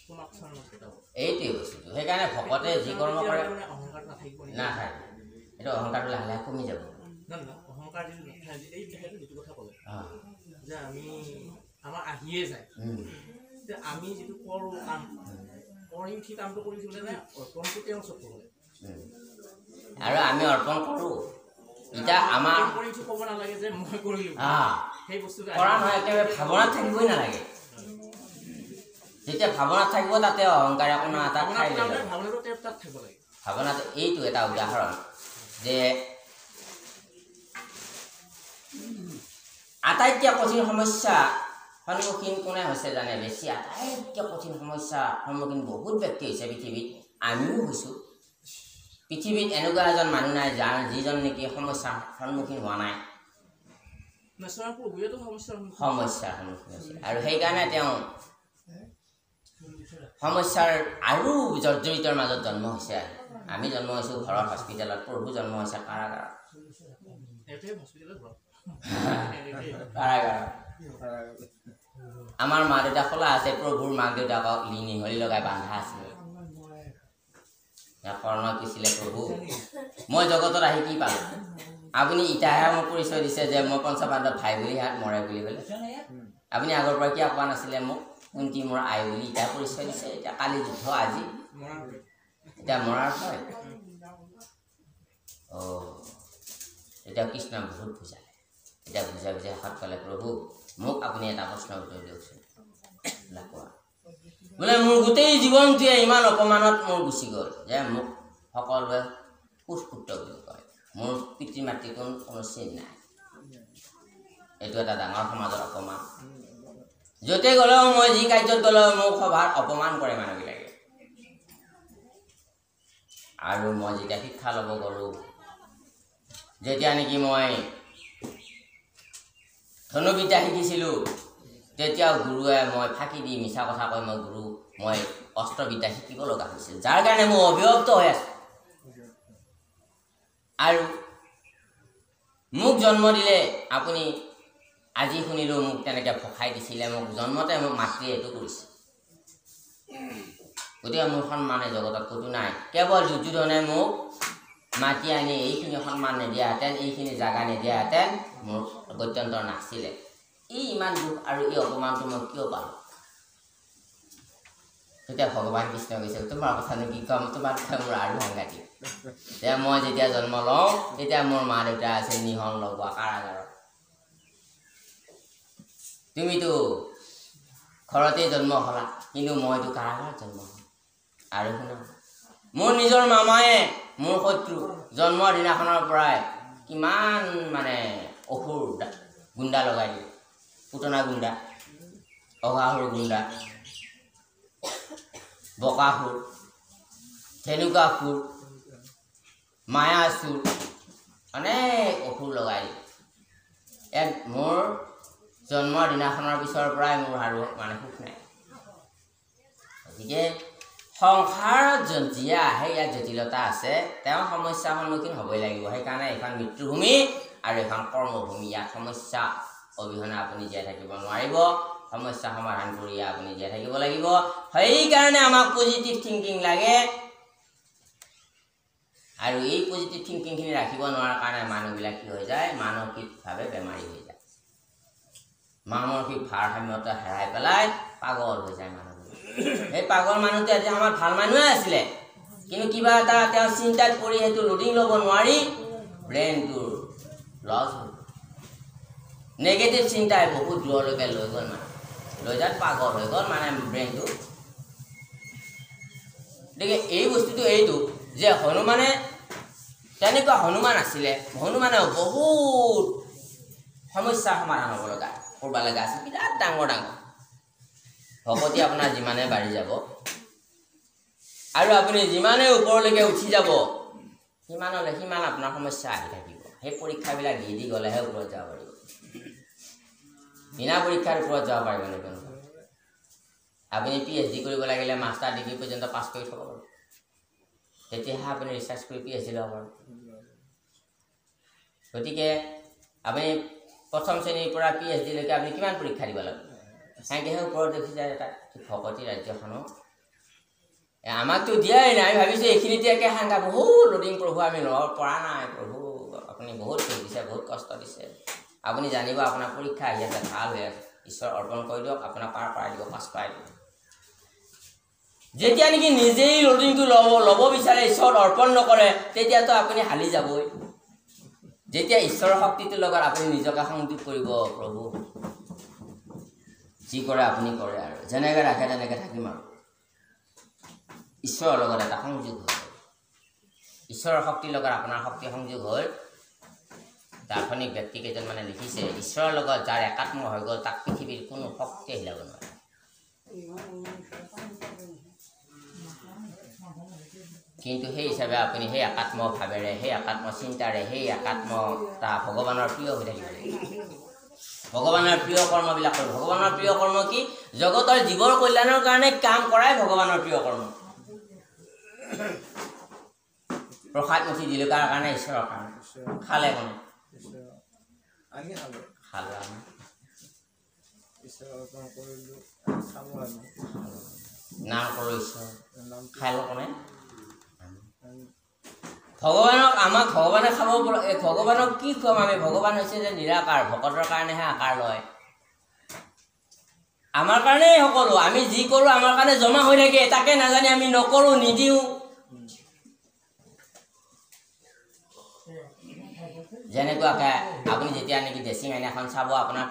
তোমাক চৰণ পেটাব এইটোৱে বস্তুটো সেইকাৰণে ভকতে যি কৰ্ম কৰে অহংকাৰ নাথাকিব নাথাকে এইটো অহংকাৰটো লাহে লাহে কমি যাব অহংকাৰ যিটো নাথাকে এই সেইটো যিটো কথা ক'লে যে আমি আমাৰ আহিয়ে যায় যে আমি যিটো কৰোঁ কাম কৰি উঠি কামটো কৰি উঠিবলৈ নাই অৰ্পণটো তেওঁ চকু হয় আৰু আমি অৰ্পণ কৰোঁ এতিয়া আমাৰ কৰি উঠি ক'ব নালাগে যে মই কৰিলোঁ সেই বস্তুটো কৰা নহয় একেবাৰে ভাৱনাত থাকিবই নালাগে যেতিয়া ভাৱনাত থাকিব তাতে অহংকাৰ কোনো এটা ঠাই ভাৱনাটো তাত থাকিব লাগে ভাৱনাত এইটো এটা উদাহৰণ যে আটাইতকৈ কঠিন সমস্যা সন্মুখীন কোনে হৈছে জানে বেছি আটাইতকৈ কঠিন সমস্যা সন্মুখীন বহুত ব্যক্তি হৈছে পৃথিৱীত আমিও হৈছোঁ পৃথিৱীত এনেকুৱা এজন মানুহ নাই যাৰ যিজন নেকি সমস্যাৰ সন্মুখীন হোৱা নাই সমস্যাৰ সন্মুখীন হৈছে আৰু সেইকাৰণে তেওঁ সমস্যাৰ আৰু জৰ্জৰিতৰ মাজত জন্ম হৈছে আমি জন্ম হৈছোঁ ঘৰৰ হস্পিটেলত প্ৰভু জন্ম হৈছে কাৰাগাৰত আমাৰ মা দেউতা খোলা আছে প্ৰভুৰ মাক দেউতাকক নিহলি লগাই বান্ধা আছিলে কৰ্ণ কৈছিলে প্ৰভু মই জগতত আহি কি পালোঁ আপুনি ইটাহে মোক পৰিচয় দিছে যে মই পঞ্চপাণ্ডৱ ভাই বুলি মৰে বুলি ক'লে আপুনি আগৰ পৰা কিয় কোৱা নাছিলে মোক কুন্তি মোৰ আই বুলি ইটা পৰিচয় দিছে এতিয়া কালি যুদ্ধ আজি এতিয়া মৰাৰ হয় এতিয়া কৃষ্ণ বহুত বুজালে এতিয়া বুজাই বুজাই শেষত ক'লে প্ৰভু মোক আপুনি এটা প্ৰশ্নৰ উত্তৰ দিয়কচোন কোৱা বোলে মোৰ গোটেই জীৱনটোৱে ইমান অপমানত মোৰ গুচি গ'ল যে মোক সকলোৱে পুষ্পুত্ৰ বুলি কয় মোৰ পিতৃ মাতৃ কোনো চিন নাই এইটো এটা ডাঙৰ সমাজৰ অপমান য'তে গ'লেও মই যি কাৰ্যত গ'লেও মোক সভাত অপমান কৰে মানুহবিলাকে আৰু মই যেতিয়া শিক্ষা ল'ব গ'লোঁ যেতিয়া নেকি মই ধনুবিদ্যা শিকিছিলোঁ তেতিয়াও গুৰুৱে মই ফাঁকি দি মিছা কথা কৈ মই অস্ত্ৰবিদ্যা শিকিব লগা হৈছিল যাৰ কাৰণে মই অভিভক্ত হৈ আছোঁ আৰু মোক জন্ম দিলে আপুনি আজি শুনিলোঁ মোক তেনেকৈ ভখাই দিছিলে মোক জন্মতে মোক মাতৃয়ে এইটো কৰিছে গতিকে মোৰ সন্মানে জগতত ক'তো নাই কেৱল দুৰ্যোধনে মোক মাতি আনি এইখিনি সন্মান নিদিয়াহেঁতেন এইখিনি জাগা নিদিয়াহেঁতেন মোৰ গত্যন্তৰ নাছিলে এই ইমান দুখ আৰু এই অপমানটো মই কিয় পালোঁ তেতিয়া ভগৱান কৃষ্ণ কৈছে তোমাৰ কথানো কি ক'ম তোমাৰ কথা মোৰ আৰু সাংঘাতিক তেতিয়া মই যেতিয়া জন্ম লওঁ তেতিয়া মোৰ মা দেউতা আছে নিহন লগোৱা কাৰাগাৰত তুমিতো ঘৰতেই জন্ম হ'লা কিন্তু মইতো কাৰাগাৰত জন্ম হ'ম আৰু শুনা মোৰ নিজৰ মামায়ে মোৰ শত্ৰু জন্মৰ দিনাখনৰ পৰাই কিমান মানে অসুৰ গুণ্ডা লগাই দিয়ে পুতনা গুণ্ডা অঘাসুৰ গুণ্ডা বকাসুৰ ধেনুকাসুৰ মায়াসুৰ অনেক অসুৰ লগাই দিয়ে মোৰ জন্মৰ দিনাখনৰ পিছৰ পৰাই মোৰ আৰু মানে সুখ নাই গতিকে সংসাৰত যিয়ে আহে ইয়াত জটিলতা আছে তেওঁ সমস্যাৰ সন্মুখীন হ'বই লাগিব সেইকাৰণে এইখন মৃত্যুভূমি আৰু এখন কৰ্মভূমি ইয়াত সমস্যা অবিহনে আপুনি জীয়াই থাকিব নোৱাৰিব সমস্যা সমাধান কৰি আপুনি জীয়াই থাকিব লাগিব সেইকাৰণে আমাক পজিটিভ থিংকিং লাগে আৰু এই পজিটিভ থিংকিংখিনি ৰাখিব নোৱাৰাৰ কাৰণে মানুহবিলাক কি হৈ যায় মানসিকভাৱে বেমাৰী হৈ যায় মানসিক ভাৰসাম্যতা হেৰাই পেলাই পাগল হৈ যায় মানুহবোৰ এই পাগল মানুহটো আজি আমাৰ ভাল মানুহে আছিলে কিন্তু কিবা এটা তেওঁ চিন্তাত কৰি সেইটো লোডিং ল'ব নোৱাৰি ব্ৰেইনটোৰ লছ হ'ল নেগেটিভ চিন্তাই বহুত দূৰলৈকে লৈ গ'ল মানুহ লৈ যাত পাগল হৈ গ'ল মানে ব্ৰেইনটো গতিকে এই বস্তুটো এইটো যে হনুমানে তেনেকুৱা হনুমান আছিলে হনুমানে বহুত সমস্যাৰ সমাধান হ'ব লগা কৰিব লগা আছিল বিৰাট ডাঙৰ ভকতি আপোনাৰ যিমানে বাঢ়ি যাব আৰু আপুনি যিমানে ওপৰলৈকে উঠি যাব সিমান আপোনাৰ সমস্যা আহি থাকিব সেই পৰীক্ষাবিলাক দি গ'লেহে ওপৰত যাব পাৰিব বিনা পৰীক্ষাৰ ওপৰত যাব পাৰিব নেকি আপুনি PhD কৰিব লাগিলে মাষ্টাৰ ডিগ্ৰী পৰ্যন্ত পাছ কৰি থ'ব লাগিব তেতিয়াহে আপুনি ৰিচাৰ্চ কৰি PhD ল'ব পাৰিব গতিকে আপুনি প্ৰথম শ্ৰেণীৰ পৰা PhD লৈকে আপুনি কিমান পৰীক্ষা দিব লাগিব সেনেকৈহে ওপৰত দেখি যায় এটা ভকতি ৰাজ্যখনো আমাকতো দিয়াই নাই আমি ভাবিছোঁ এইখিনিতে একে সাংঘা বহুত লোডিং প্ৰভু আমি ল'ব পৰা নাই প্ৰভু আপুনি বহুত দিছে বহুত কষ্ট দিছে আপুনি জানিব আপোনাৰ পৰীক্ষা আহি আছে ভাল হৈ আছে ঈশ্বৰ অৰ্পণ কৰি দিয়ক আপোনাক পাৰ কৰাই দিব পাছ কৰাই দিব যেতিয়া নেকি নিজেই লোডিংটো ল'ব বিচাৰে ঈশ্বৰ অৰ্পণ নকৰে তেতিয়াতো আপুনি হালি যাবই যেতিয়া ঈশ্বৰৰ শক্তিটোৰ লগত আপুনি নিজকে সংযোগ কৰিব প্ৰভু যি কৰে আপুনি কৰে আৰু যেনেকৈ ৰাখে তেনেকৈ থাকিম আৰু ঈশ্বৰৰ লগত এটা সংযোগ হ'ল ঈশ্বৰৰ শক্তিৰ লগত আপোনাৰ শক্তি সংযোগ হ'ল দাৰ্শনিক ব্যক্তি কেইজনমানে লিখিছে ঈশ্বৰৰ লগত যাৰ একাত্ম হৈ গ'ল তাক পৃথিৱীৰ কোনো শক্তিয়ে হিলাব নোৱাৰে কিন্তু সেই হিচাপে আপুনি সেই একাত্ম ভাৱেৰে সেই একাত্ম চিন্তাৰে সেই একাত্মতা ভগৱানৰ প্ৰিয় হৈ থাকিব লাগিব ভগৱানৰ প্ৰিয় কৰ্মবিলাক কৰিব ভগৱানৰ প্ৰিয় কৰ্ম কি জগতৰ জীৱৰ কল্যাণৰ কাৰণে কাম কৰাই ভগৱানৰ প্ৰিয় কৰ্ম প্ৰসাদ মুঠি দিলোঁ কাৰ কাৰণে ঈশ্বৰৰ কাৰণে খালে কোনে খালোঁ আমি নাম কৰোঁ ঈশ্বৰ খালোঁ কোনে ভগৱানক আমাক ভগৱানে খাব ভগৱানক কি খুৱাম আমি ভগৱান হৈছে যে নিৰাকাৰ ভকতৰ কাৰণেহে আকাৰ লয় আমাৰ কাৰণেই সকলো আমি যি কৰোঁ আমাৰ কাৰণে জমা হৈ থাকে তাকে নাজানি আমি নকৰোঁ নিদিওঁ যেনেকুৱাকৈ আপুনি যেতিয়া নেকি ড্ৰেছিং আইনাখন চাব আপোনাৰ